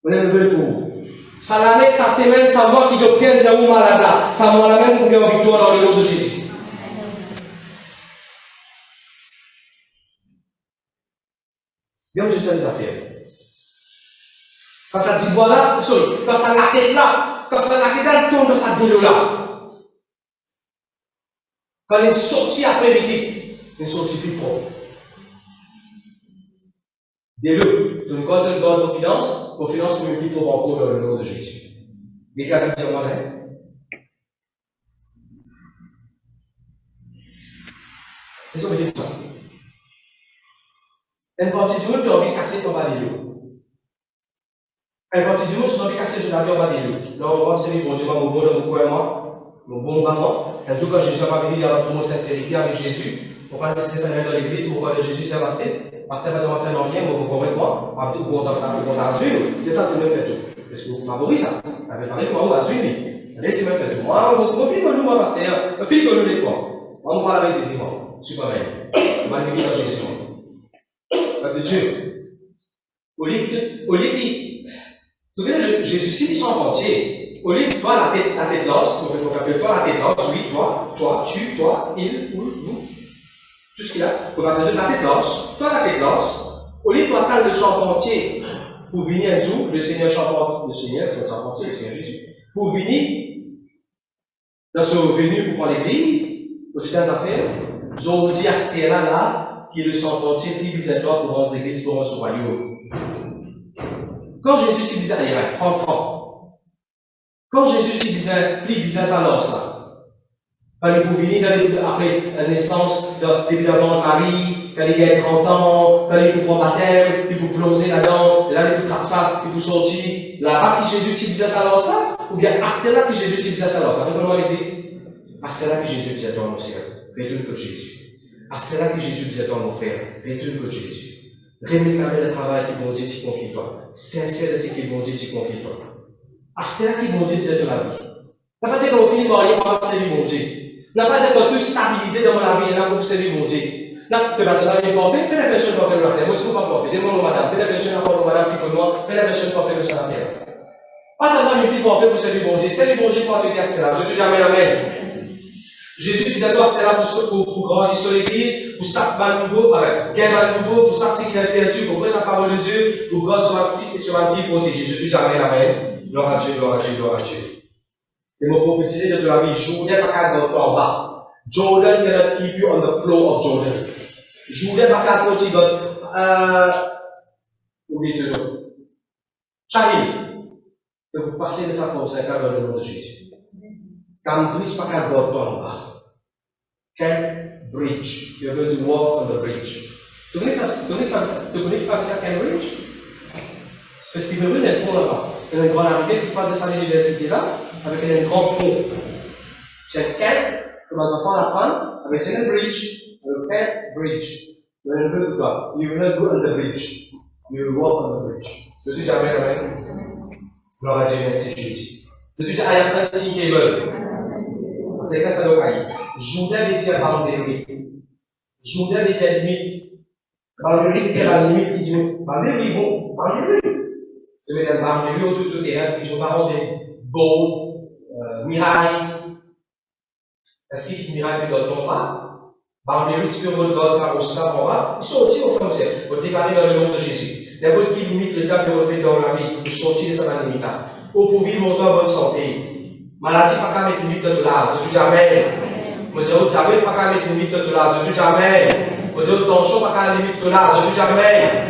On est levé pour vous. Ça l'année, sa semaine, ça voit qu'il y a aucun diable malade là. Ça m'a la même pour gagner en victoire dans le nom de Jésus. Bien, je te les affaires. Quand ça dit voilà, quand ça la tête là, quand ça la tête là, il tombe dans sa délo là. Quand il est sorti après midi, il est sorti plus propre. Délo, donc quand on donne vos finances comme une trop encore dans le nom de Jésus. Les cas de dire moi là. Qu'est-ce qu'on veut dire ça? Une partie du monde qui a envie de casser ton bas de l'eau. Un parti du monde, je n'ai cassé, je n'avais pas dit. Là, on va observer, bon Dieu, mon bon, mon coin, mon bon maman. Un jour, quand Jésus va venir, il y a pour mon sincérité avec Jésus. Pourquoi c'est pas dans l'église, pourquoi Jésus s'est passé? Parce que ça va faire dans rien, mais vous comprenez quoi? On va tout pour dans ça, pour dans la suite. Et ça, c'est même fait tout. Parce que vous favorisez ça. Ça veut parler, moi, on va suivre. Laissez moi faire tout. Moi, mon fils, nous, moi, pasteur, un fils, nous, les trois. On va la réussir, moi. Super bien. On va venir dans Jésus. Ça veut dire, au lieu qui, vous voyez, Jésus, s'il est en entier, au lieu de toi, la tête l'os, on appelle toi la tête l'os, oui, toi, tu, toi, il, vous, tout ce qu'il a, on va besoin de la tête l'os, toi, la tête l'os, au lieu de toi, attendre le charpentier pour venir un jour, le Seigneur charpentier, le Seigneur, c'est le charpentier, le Seigneur Jésus, pour venir, dans ce venu pour prendre l'église, pour toutes les affaires, je dis à ce terrain-là, qui est le charpentier, qui vise à toi pour rendre l'église pour un royaume. Quand Jésus utilisait, franc. Quand Jésus utilisait sa lance là, quand il pouvait venir après la naissance, depuis d'avant Marie, quand il y a 30 ans, quand il pour baptême, il pour plonger là-dedans, et là il pour traper ça, il pour sortir. Là-bas que Jésus utilisait sa lance là, ou bien à ce là que Jésus utilisait sa lance là. Rappelez-moi l'église. À ce là que Jésus disait toi mon Seigneur, retourne que Jésus. À ce là que Jésus disait toi mon frère, retourne que Jésus. Réclamer le travail que bon Dieu t'y confie toi. Sincère de ce que bon Dieu t'y confie toi. À ce là que bon Dieu disait dans la vie. N'a pas dit qu'on finit par rien pour servir mon Dieu. N'a pas dit qu'on peut stabiliser dans la vie là pour servir mon Dieu. N'a pas dit qu'on peut faire, la personne va faire le matin. Moi, je ne peux pas faire. Demande madame, la personne va faire le madame, puis comment, la personne va faire le salaire. Pas d'avoir une vie pour faire pour servir mon Dieu. Servir mon Dieu pour faire ce là. Je ne dis jamais la même. Jésus disait toi, c'était là pour grandir sur l'église, pour ça mal nouveau, gagner mal nouveau, pour ça ce qu'il a perdu, pour que sa parole de Dieu, pour grandir sur un fils et sur un vie protégée. Je ne dis jamais la même. Gloire à Dieu, gloire à Dieu, gloire à Dieu. Et mon prophétisé de la vie, Jordan pas qu'à en bas. Jordan cannot keep you on the floor of Jordan. Jordan pas qu'à continuer oublie de nous. Charlie, que vous passez de sa force dans le nom de Jésus. Cambridge pas qu'à en bas. Cambridge, you're going to walk on the bridge. Tu connais ça, Cambridge? Parce qu'il veut venir un pont là-bas. Il y a une grande arrivée qui passe de sa université là, avec un grand pont. C'est un camp que mes enfants apprennent avec un bridge, un camp bridge. You will not go on the bridge. You will walk on the bridge. Je dis jamais la même. Gloire à Dieu, merci Jésus. Je dis jamais la même cable. C'est quand ça doit aller. Judas veut dire boundary. Judas veut dire limite. Boundary, c'est la limite qui dit boundary, bon, boundary. Je vais dans boundary autour de terrain, puis je vais pas des beaux, mirailles. Est-ce qu'il y a une miraille de ton bas? Boundary, tu peux regarder ça au stade en bas. Ils sont aussi au français. Vous déclarez dans le nom de Jésus. D'abord, qui limite le diable de refaire dans la vie, pour sortir de sa limite. Pour vivre longtemps en bonne santé. Maladie pas qu'à mettre limite de là, je dis jamais. Je dis jamais pas qu'à mettre limite de là, je dis jamais. Je dis tension pas qu'à limite de là, je dis jamais.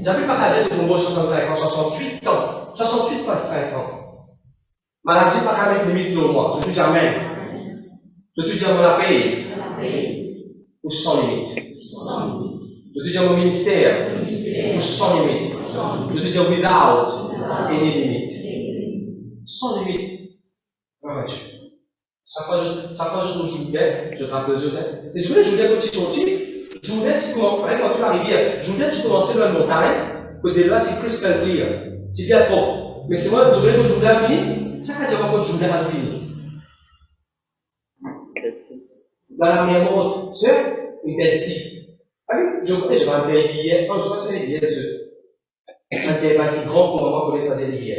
J'avais pas qu'à dire de nouveau 65 ans, 68 ans, 68 pas 5 ans. Maladie pas qu'à mettre limite de moi, je dis jamais. Je dis jamais la paix. Ou sans limite. Je dis jamais mon ministère. Ou sans limite. Je dis jamais without any limite. Sans limite. Ouais, ça fait je jouais, je trappe le Jordan. Et je voulais quand tu sortis, je voulais tu commençais quand tu la rivière, je voulais tu commençais dans la montagne, que de là tu crystal clear, tu viens trop. Mais c'est moi, je voulais que je voulais fini, ça veut dire quand je voulais à fini. Dans la mer morte, tu sais, une tête si. Ah oui, je vais faire un billet, non, je vais faire un billet de un débat qui grand pour moi connaître ça des billets.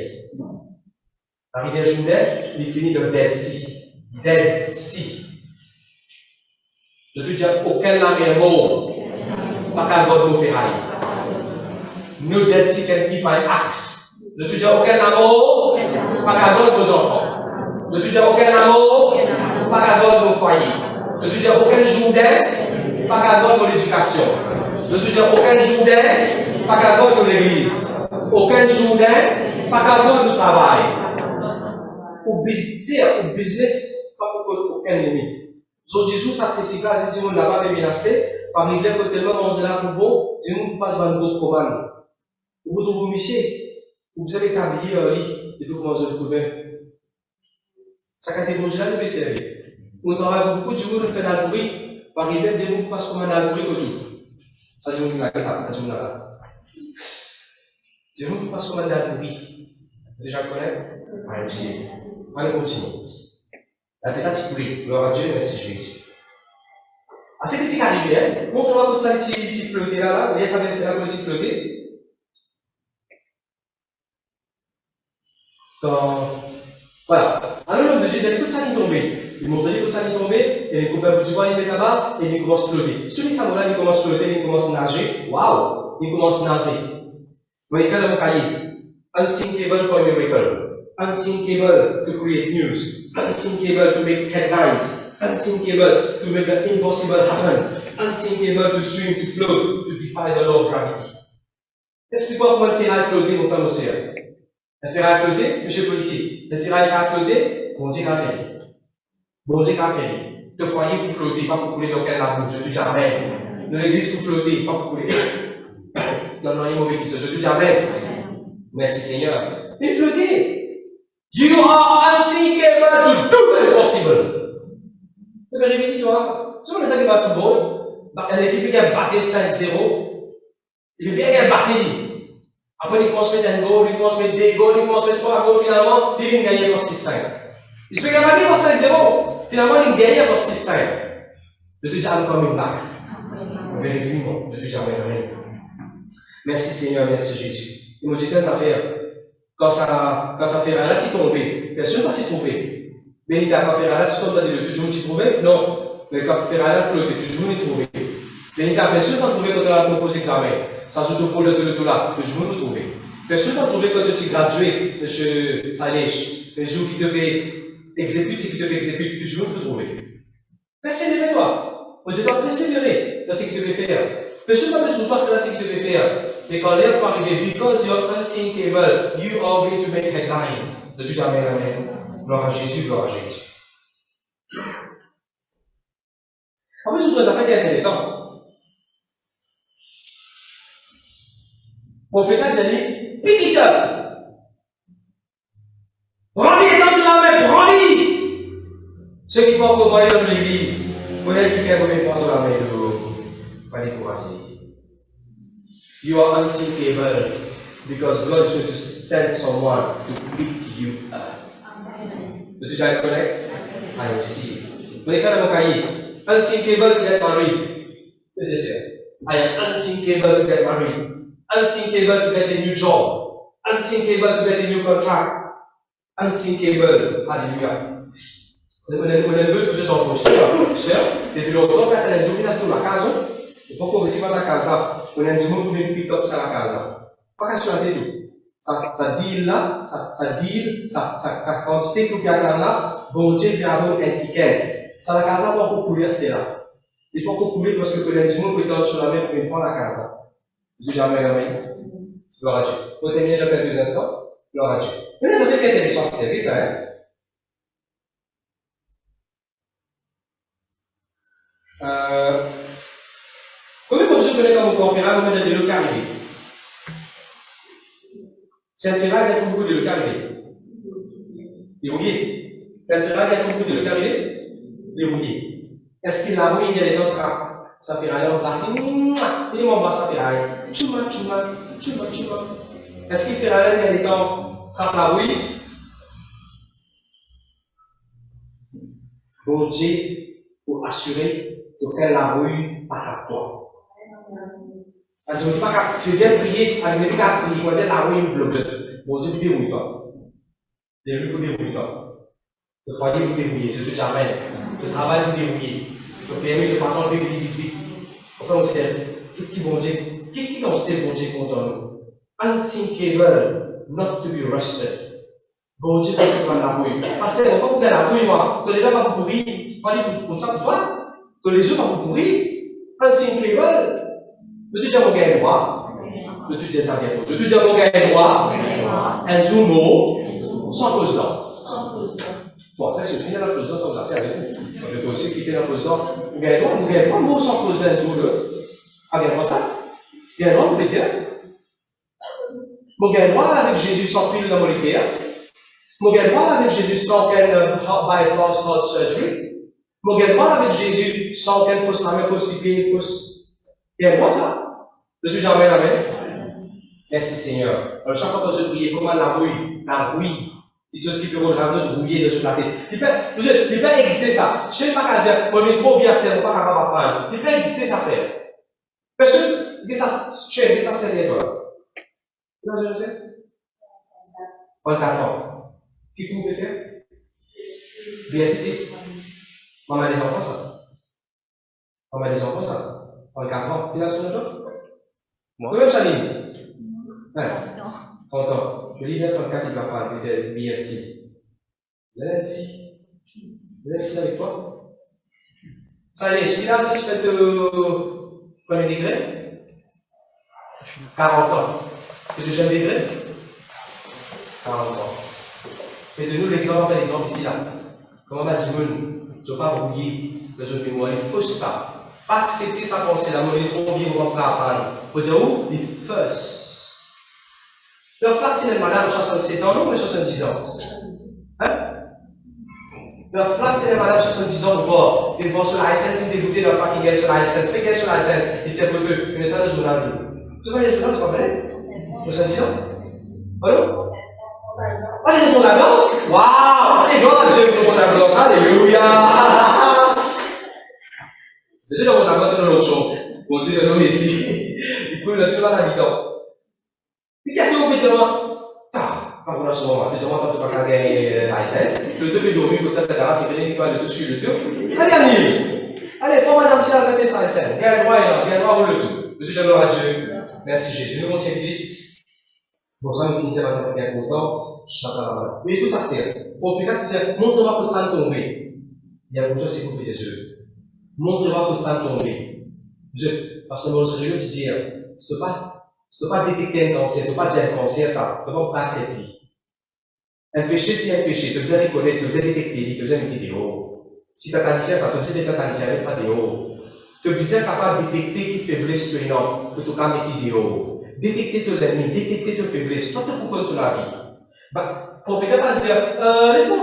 La rivière Jordan, il finit de Dead Sea. Dead Sea. Je ne dis aucun lame mort, pas qu'à votre mot ferraille. No Dead Sea can be my axe. Je ne dis aucun lame mort, pas qu'à votre vos enfants. Je ne dis aucun lame mort, pas qu'à votre vos foyers. Je ne dis aucun Jordan, pas qu'à votre vos éducation. Je ne dis aucun Jordan, pas qu'à votre l'église. Aucun Jordan, pas qu'à votre travail. Au business, pas pour aucun limite. So, Jésus s'apprécie pas, si tu n'as pas de ministère, par exemple, que tellement on se l'a pour bon, Dieu nous passe dans votre commande. Au bout de vos missions, vous avez établi un lit, et puis comment vous découvert. Ça catégorie là, nous peut servir. On travaille beaucoup, Dieu nous fait dans le bruit, par exemple, Dieu nous passe comme un bruit que tout. Ça, Dieu nous l'a là. Dieu nous passe comme un bruit. Déjà connaître? Allez, aussi. Allez, continue. La tête a coulé. Gloire à Dieu, merci Jésus. Ah, c'est ce qui arrive, montre-moi tout ça, petit flotté là, et ça vient, c'est là pour le petit flotté. Donc, voilà. Alors, l'homme de Dieu, il y a tout ça qui est tombé. Il montre tout ça qui est tombé, et les copains, tu vois, ils mettent là-bas, et ils commencent à flotter. Celui qui s'en va là, il commence à flotter, il commence à nager. Waouh! Il commence à nager. Vous voyez, dans mon cahier. Unsinkable for a miracle. Unsinkable to create news. Unsinkable to make headlines. Unsinkable to make the impossible happen. Unsinkable to swim, to float, to defy the law of gravity. Explique-moi comment le ferraille flotter dans l'océan. Le ferraille flotter, monsieur le policier. Le ferraille a flotté, bon Dieu a fait. Bon Dieu a fait. Le foyer pour flotter, pas pour couler dans quel arbre, je dis jamais. De l'église pour flotter, pas pour couler. Non, non, il est mauvais qui je dis jamais. Merci Seigneur. Il flottait. You are unsinkable to do impossible. Tu peux répéter, toi. Tu vois, ça qui va football. L'équipe qui a battu 5-0. Il veut bien qu'il a battu. Après, il commence à mettre un goal, il commence à mettre 2 goals, il commence à mettre 3 goals, finalement, il vient de gagner pour 6-5. Il se fait battre pour 5-0. Finalement, il gagne pour 6-5. Je te dis, comme une bague. Véritablement, je te dis jamais rien. Merci Seigneur, merci Jésus. Il m'a dit telles affaires. Quand ça fait là, tu tombes. Personne ne va s'y trouver. Mais il t'a pas fait là, tu tombes dans le toujours t'y trouver? Non. Mais quand tu fais là, tu flottes, toujours t'y trouver. Mais il t'a personne va trouver quand tu as composé l'examen. Ça se trouve de tout là, toujours t'y trouver. Personne va trouver quand tu es gradué, monsieur Salèche. Le jour qui te fait exécuter, c'est qui te fait exécuter, toujours t'y trouver. Persévère-toi. On doit persévérer dans ce qu'il te fait faire. Personne ne va te trouver, c'est là ce qu'il te fait faire. Et quand l'air va arriver, because you're unsinkable, you are going to make headlines. Ne dis jamais amen. Gloire à Jésus, gloire à Jésus. En plus, je trouve ça très intéressant. Le prophète a dit, pick it up. Rendez les temps de la main, rendez. Ceux qui vont commander dans l'église, vous voyez qui viennent vous prendre la main de l'eau. Pas décourager. You are unsinkable because God is going to send someone to pick you up. Vous déjà correct? I receive. Vous avez quand même cahier. Unsinkable to get married. Just say, I am unsinkable to get married. Unsinkable to get a new job. Unsinkable to get a new contract. Unsinkable. Alléluia. On a vu que vous êtes en posture, sœur, depuis longtemps, quand elle a dit, dans la casa, il faut qu'on réussisse dans la casa. On a dit, on peut pick up ça la casa. Pas qu'à sur la tête. Ça deal là, ça quantité que vous avez là, bon Dieu vient avoir un ticket. Ça la casa doit pour courir, c'était là. Il faut qu'on courir parce que vous avez dit, on peut être sur la main pour une fois la casa. Je dis jamais la main. Gloire à Dieu. Vous terminer le quelques instants. Gloire à Dieu. Mais ça fait qu'intéressant, c'était vite ça, hein. Combien de vous connaissez dans vos conférences, vous mettez des localités? C'est un ferraille qui a beaucoup de localités. Les rouillés. C'est un ferraille qui a beaucoup de localités. Les rouillés. Est-ce qu'il a rouillé, il y a des autres trappes? Ça ferraille en place, il m'embrasse sa ferraille. Tchouma. Est-ce qu'il ferraille, il y a des temps, trappe la rouille? Bon Dieu, pour assurer que la rouille pas à toi. Tu viens prier, avec les gars, il faut dire la rouille bloque. Bon Dieu, dérouille pas. Dérouille pas. Le foyer, vous dérouillez. Je te dis jamais. Le travail, vous dérouillez. Le permis de patron, vous vite. Enfin, on sait. Qui bon Dieu? Qui bon Dieu contre nous? Unsinkable, not to be rusted. Bon Dieu, tu vas la rouille. Parce que on va pas couper la rouille, moi. Que les gens vont vous pourrir. Pas dire comme ça pour toi. Que les yeux vont vous pourrir. Unsinkable. Je te dis à mon gars droit. Je te dis ça bientôt. Je te dis à mon gars droit. Un zoom sans fausse dent. Bon, ça c'est fini la fausse dent, ça vous a fait avec vous. Je peux aussi quitter la fausse dent. Mon gars droit, mot sans fausse dent, un zoom. Ah, bien, pas ça. Il y a un droit, vous pouvez dire. Mon gars droit avec Jésus sans pile dans mon Ikea. Mon gars droit avec Jésus sans quel bypass heart surgery. Mon gars droit avec Jésus sans quelle fausse lame, fausse pied, fausse. Il y a un droit ça. De tout jamais la main. Merci Seigneur. Alors chaque fois que je prie, comment la rouille. Il y a ce qui peut rendre rouiller de la tête. Il peut exister ça. Je ne sais pas dire, on est trop bien, c'est pas capable d'apprendre. Il peut exister ça, frère. Personne, ça c'est des toi. Là, je sais. 24 ans. Qui peut faire? BSC. Maman des enfants, ça. Maman des enfants, ça. 24 ans. Il a son nom? Moi. Même Saline. Ouais. 30 ans. Je lis bien 34, il va parler de BSC. L'NC avec toi. Ça y est, celui-là, si tu fais de premier degré, 40 ans. C'est deuxième degré, 43. Et de nous l'exemple, l'exemple ici là. Comment m'a dit, je ne veux pas brouiller le jeu de mémoire, il faut ça. Pas accepter sa pensée, la monnaie trop bien, on va pas apprendre. Il faut dire où? Il first. Le flac, tu es madame 67 ans, non, mais 70 ans. Hein? Le flac, tu es madame 70 ans, quoi? Il faut sur la license, il est dégoûté, le flac, il est sur la license, fait qu'il est sur la license, il tient pour eux, il met ça dans le journal. Tu vois, il y a le journal, tu comprends? 70 ans? Allô? Allez, c'est mon avance? Waouh! Allez, gloire à Dieu pour mon avance, alléluia! C'est sûr que mon avance, c'est dans l'autre chose. Bon Dieu, le nom ici, il peut le faire la vie. Mais qu'est-ce que vous pouvez dire, moi? Pas pour la soirée, tu dis, moi, quand tu vas gagner la licence, le deux est dormi, quand tu as fait c'est fini, tu vas le dessus, le deux. Allez, allez, faut madame, si elle a fait sa licence, quel droit est là, quel droit vaut le tout. Le deux, gloire à Dieu. Merci Jésus. Nous continuons vite. Bon, ça, nous finissons dans un peu content. Mais écoute, ça, c'est pour plus tard, tu dis, montre-moi que ça tomber. Il y a pour toi, c'est pour que Jésus. Montre-moi que ça tomber. Parce que dans le sérieux, tu dis, tu ne peux pas détecter un cancer, tu ne peux pas dire un cancer, ça, tu ne peux pas traiter. Un péché, c'est un péché, tu dois reconnaître, tu dois détecter, tu dois mettre dehors. Si tu as ta lichère, ça te dit que tu as ta lichère, mettre ça dehors. Tu es capable de détecter qui faiblesse tu es non, que tu as mettre dehors. Détecter ton ennemi, détecter tes faiblesses, toi, tu peux contrôler la vie. Pour ne pas dire, laisse-moi,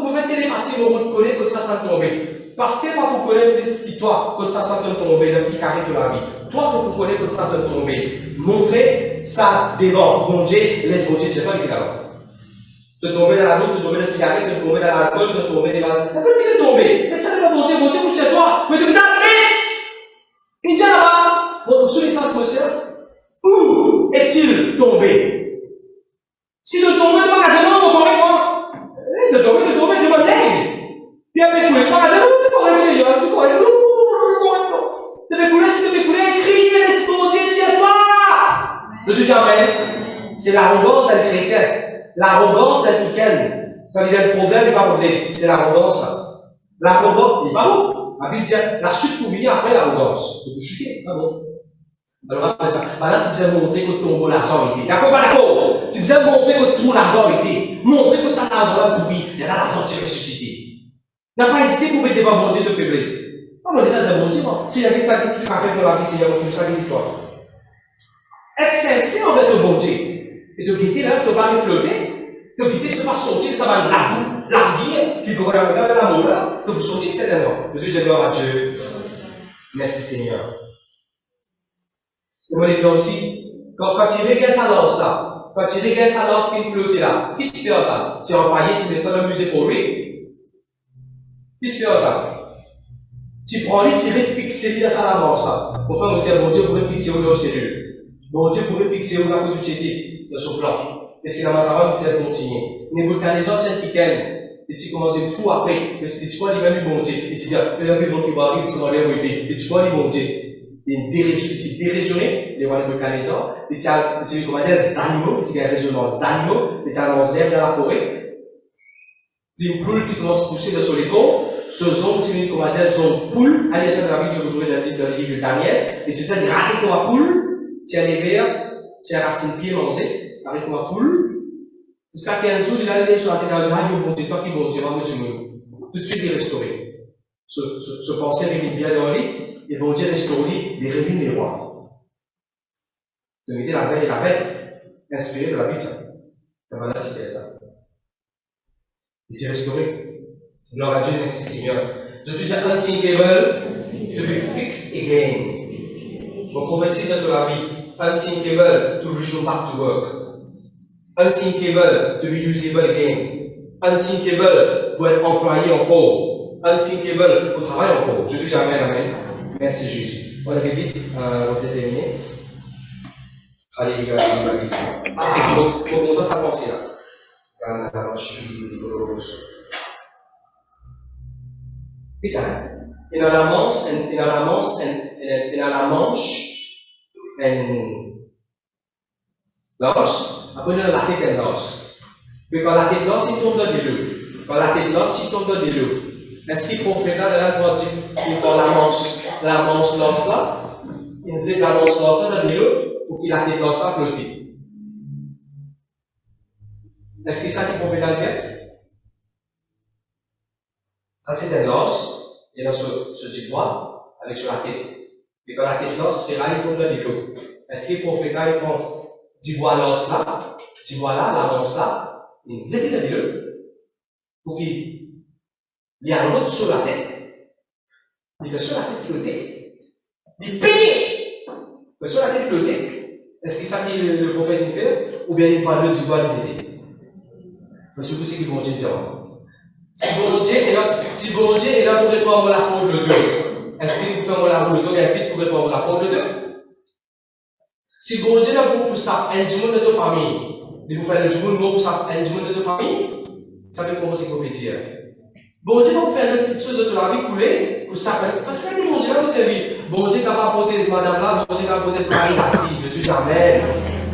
vous faites télépathie, vous reconnaissez que ça tomber. Parce que pas pour connaître l'histoire, que ça va tomber, le qui carré de la vie. Toi, tu peux connaître que ça va tomber. Montrez ça devant. Mon Dieu, laisse mon Dieu, c'est pas évident. De tomber dans la route, de tomber dans la cigarette, de tomber dans l'alcool, de tomber dans la. Tu peux plus tomber. Mais ça n'est pas mon Dieu, vous chez toi. Mais tu ça, vite! Il dit là-bas, votre soulier transfert, où est-il tombé? Si de tomber, tu vas dire non, vous tombez quoi? De tomber, demande l'aide. Puis après, couler, tu vas dire non, tu correct, Seigneur, tu correct, non. Tu vas couler, si tu vas couler, crier, laisse mon Dieu, tiens-toi! Le tout jamais, c'est l'arrogance d'un chrétien. L'arrogance d'un piquet. Quand il y a un problème, il va régler. C'est l'arrogance. L'arrogance, il va bon. La Bible dit, la chute pour venir après l'arrogance. Tu peux chuter, pas bon. Alors, après ça, maintenant, tu disais montrer que ton l'argent était. D'accord, pas d'accord? Tu disais montrer que tout l'argent était. Montrer que ça l'argent là pourri. Il y a là l'argent qui est ressuscité. Il n'a pas hésité pour mettre devant mon Dieu de faiblesse. Non, mais ça, c'est mon Dieu, moi. S'il y avait ça qui m'a fait pour la vie, Seigneur, on ça qui toi. Être sincère envers le bon Dieu. Et de quitter là, ce ne pas me flotter. De quitter, ce ne pas sortir, ça va l'arguer. Puis pour regarder l'amour là, de vous sortir, c'est tellement. Le Dieu, gloire à Dieu. Merci Seigneur. Vous voulez faire aussi, quand tu regardes sa lance là, quand tu regardes sa lance qui flotte là, qui tu fais ça? Tu empaillé, tu mets ça dans le musée pour lui. Qui tu fais ça? Tu prends lui, tu veux fixer dans sa lance là. Pour faire aussi, bon Dieu pourrait fixer où dans le sérieux. Bon Dieu pourrait fixer où dans le côté de son plan. Parce que dans ma parole, vous êtes continué. Mais vous regardez les autres, c'est qui et tu commences à fou après. Parce que tu crois qu'il va lui bon Dieu. Et tu dis, il y a un bon qui va arriver, il va aller. Et tu crois qu'il va bon Dieu. Tu déraisonné, les rois de Canadiens, et tu as, comment dire, des animaux, tu as raisonnement des animaux, et tu as lancé dans la forêt. Les poules, tu commences à pousser sur les côtes, ce zone, tu comment dire, zone poule, allez, ça dans la vie, tu retrouves dans le livre de Daniel, et tu sais, rater comme la poule, tu as les vers, tu as racine pied mangé, avec comme la poule, jusqu'à 15 jours, il a allé sur la tête d'un radio, bon, c'est toi qui bon, tu vas me dire, tout de suite, il est restauré. Ce pensée avec une bière dans le lit, et bon Dieu restaure les revenus des rois. De mettre la veille et la bête, inspirée de la Bible. Et maintenant, tu fais ça. Et tu restauré. Gloire à Dieu, merci Seigneur. Je te dis unthinkable, to be fixed again. Mon prophétisme de la vie. Unthinkable, to resume back to work. Unthinkable, to be usable again. Unthinkable, pour être employé encore. Unthinkable, pour travailler encore. Je te dis amen, amen. Merci Jésus. On arrive vite, on s'est terminé. Allez, les gars, donc, on doit sa pensée là. It's in a Manche après la tête est losse. Mais quand la tête losse, il tombe dans de l'eau. Quand la tête losse, il tombe dans de l'eau. Est-ce qu'il faut faire là, pour dire, quand la manche losse là, il dit que la manche losse dans de l'eau, pour qu'il la tête losse à flotter. Est-ce que c'est ça qui prouve dans le cœur? Ça, c'est un os, et dans ce petit doigt, avec sur la tête. Et quand la tête l'os, c'est là, il faut le l'eau. Est-ce que le prophète, il prend, tu vois l'os là, tu vois là, l'avance là, il dit qu'il a dit le, pour qu'il y a l'autre sur la tête. Il fait sur la tête flotter. Il paye! Il fait sur la tête flotter. Est-ce que c'est ça qui le prophète il fait? Ou bien il va le dire les aider? Mais surtout, c'est qu'il vont dire. Si bon Dieu est là pour répondre la faute de Dieu, est-ce qu'il vous fait la faute de Dieu et vite pour répondre la faute de Dieu? Si bon Dieu est là pour ça, un monde de ta famille, il vous fait le monde pour ça, un monde de ta famille, ça veut comment c'est qu'on peut dire? Bon Dieu va vous faire une petite chose de la vie couler, pour ça, parce que bon Dieu va vous servir. Bon Dieu n'a pas protégé madame là, bon Dieu n'a pas protégé Marie assis, je dis Amen.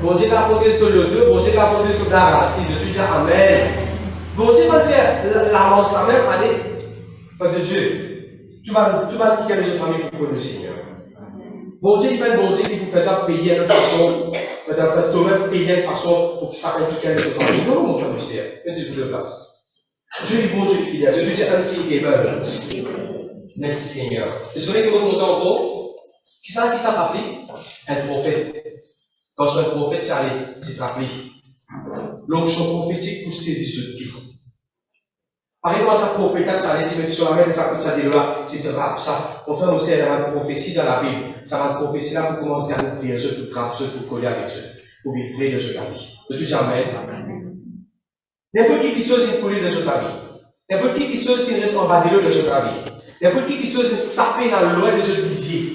Bon Dieu n'a pas protégé le deux, bon Dieu n'a pas protégé la assis, je dis Amen. Bon Dieu va le faire l'avance ça même, allez, pas de Dieu. Tu vas quitter les autres familles pour le Seigneur. Bon Dieu, il fait bon Dieu qui vous fait payer de façon, peut-être toi-même payer de façon pour que ça implique les autres familles. Non, mon frère, monsieur, faites de place. Je dis bon Dieu qui est, je dis ainsi et ben. Merci Seigneur. Je voudrais que vous montez en haut. Qui ça t'appelle? Un prophète. Quand je suis un prophète, tu t'appelles. L'onction prophétique pour saisir ce tout. Par exemple, ça prophète, tu allais te mettre sur la main, ça coûte ça, tu te rappes ça. On fait aussi une prophétie dans la Bible. Ça va une prophétie là pour commencer à nous prier, ce tout trappe, ce tout coller avec ce. Pour vivre de ce vie. De tout jamais. N'importe qui chose qui coule de ce vie. N'importe qui chose qui ne reste en bas de ce vie. N'importe qui chose qui sapé dans le loin de ce visier.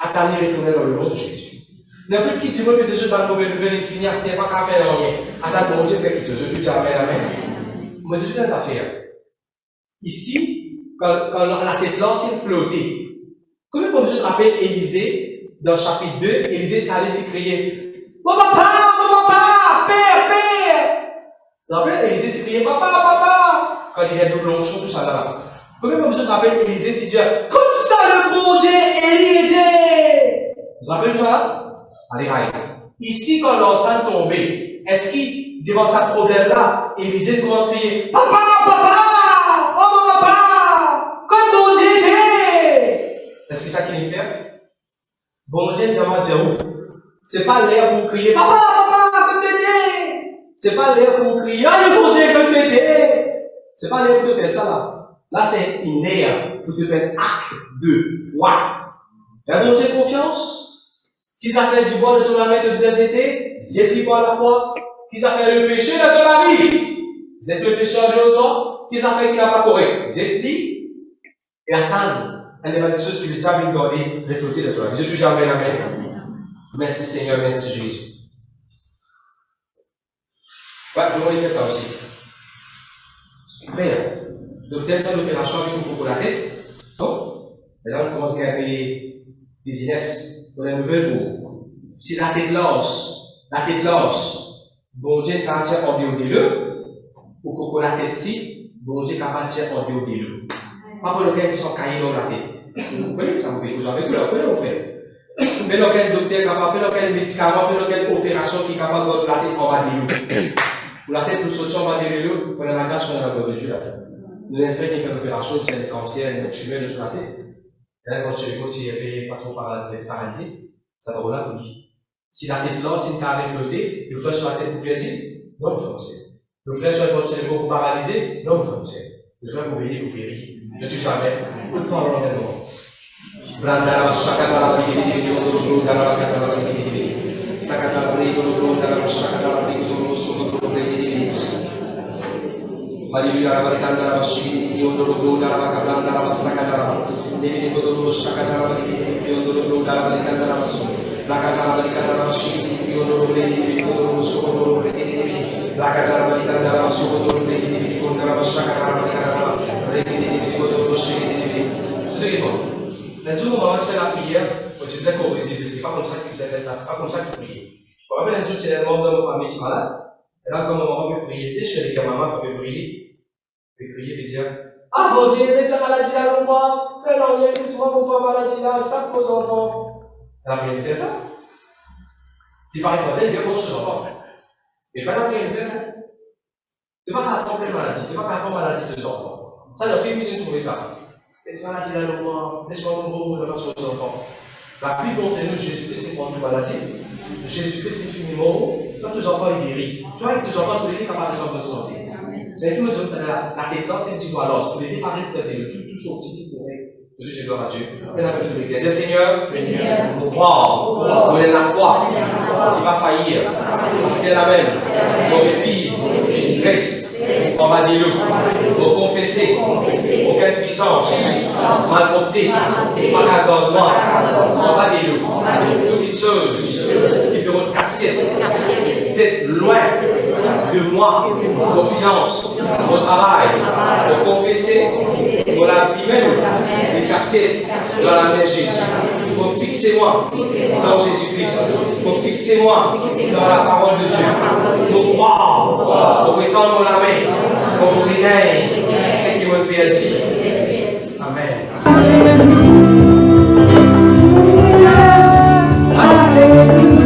Attendez retourner dans le nom de Jésus. N'importe qui dit que Jésus va nous nouvelle infinie, ce n'est pas qu'à faire rien. Attends, mon Dieu fait quelque chose. Je dis Amen, Amen. Moi, je dis une affaire. Ici, quand la tête l'ancienne flottait, comme on se rappelle Élisée, dans le chapitre 2, Élisée allait crier mon papa, père! Tu te rappelles, Élisée criait papa! Quand il y a double onction, tout ça là. Comme on se rappelle Élisée, tu dis comme ça le bon Dieu, Élie était! Tu te rappelles ça? Allez, allez. Ici, quand l'enceinte tombait, est-ce qu'il, devant sa problème-là, Élisée commence à crier papa! Comme bon Dieu était! Est-ce que c'est ça qu'il fait? Bon Dieu, c'est pas l'air pour crier papa, que t'aider! C'est pas l'air pour crier ah, bon Dieu, que t'aider! C'est pas l'air pour faire ça là. Là, c'est une air pour te faire acte de foi. Et bon Dieu, confiance. Qu'ils a fait du bois de ton ami de Zézété, j'ai pris par la foi. Qu'ils a fait le péché de ton ami. Vous êtes le pécheur de l'autre. Qu'ils a fait qu'il n'a pas correct. Vous êtes libre. Et attendre. Elle est des choses qui déjà bien gardées, récoltées de toi. Je dis jamais Amen. Merci Seigneur, merci Jésus. Ouais, je vais faire ça aussi. Bien. Donc, tel temps d'opération avec nous pour la tête. Donc, et là, on commence à gagner business. On a une nouvelle pour. Si la tête lance, bon Dieu quand tu es en dehors de l'eau, ou que la tête si, bon Dieu quand tu es en dehors de l'eau. Pas pour lequel ils sont caillés dans la tête. Vous connaissez ça, vous avez vu là, vous connaissez, vous faites. Mais lequel docteur capable, lequel médicament, lequel opération qui est capable de la tête en bas de l'eau. Pour la tête, nous sortons en bas de l'eau, on a la gage qu'on a la Dieu là. Nous avons fait une opération, c'est un cancer, une tumeur sur la tête. Et là, quand tu es pas trop paralysé, ça va rouler pour lui. Si la tête là, c'est une carré flottée, le frère sur la tête pour perdu, non, vous pensez. Le frère sur la tête pour paralysé, non, vous pensez. Le frère pour bénir, pour guérir. Ne tu jamais. Nous parlons de nous. Brandara, Shakara, Rio, Dara, Katara, Sakata, Rio, Dara, Shakara, Rio, Soto, Alléluia, Rabatanda, Shiri, Yodoro, Dara, Kabranda, Sakata, Devi, Kodoro, Shakata, Yodoro, Dara, Kandara, La Katara, Kandara, Shiri, Yodoro, Devi, Kodoro, Soto, La Katara, Kandara, Soto, Devi, Kodoro, Shakata, Devi, Kodoro, Shiri, c'est bon. Un jour, on va faire la prière, tu disais qu'on réside, c'est pas comme ça que vous avez ça, pas comme ça que vous priez. Je me rappelle un jour, c'est un membre de ma famille qui est malade. Et là, quand maman peut prier, dès que je suis avec ma maman, peut prier, et dire ah bon Dieu, mets ta maladie là, le moi, fais non, laisse-moi mon pas maladie là, ça pour aux enfants. Elle a prié de faire ça. Il paraît qu'on dit, il vient pour nos enfants. Mais pas la prière de faire ça. Tu vas pas attendre quelle maladie, tu vas pas attendre maladie de enfants. Ça, le film, il trouver ça. Cette maladie-là, le roi, laisse-moi le mot, le sur les enfants. La plupart de nous, Jésus-Christ, c'est pour une maladie. Jésus-Christ, c'est une mort. Toi, tes enfants, ils guérissent. Toi, tes enfants, tu es capable de faire bonne santé. C'est tout le temps, la détente, c'est un petit peu alors. Tu les déparais, c'est toujours petit, tu pourrais. Je gloire à Dieu. Mais la fête de l'Église. Dis Seigneur, nous croire, nous avons la foi qui va faillir. C'est la même. Mon fils, Christ, on va dire pour confesser, aucune puissance, mal portée, pas qu'à moi, on va dire toutes les choses qui feront casser, c'est loin de moi, vos finances, vos travail, pour confesser, pour la vie même, les cassettes dans la main de Jésus. Pour fixer-moi dans Jésus-Christ. Pour fixer-moi dans la parole de Dieu. Pour croire, pour étendre la main, pour vous régaler ce qui me perdu. Amen. Alléluia, Alléluia.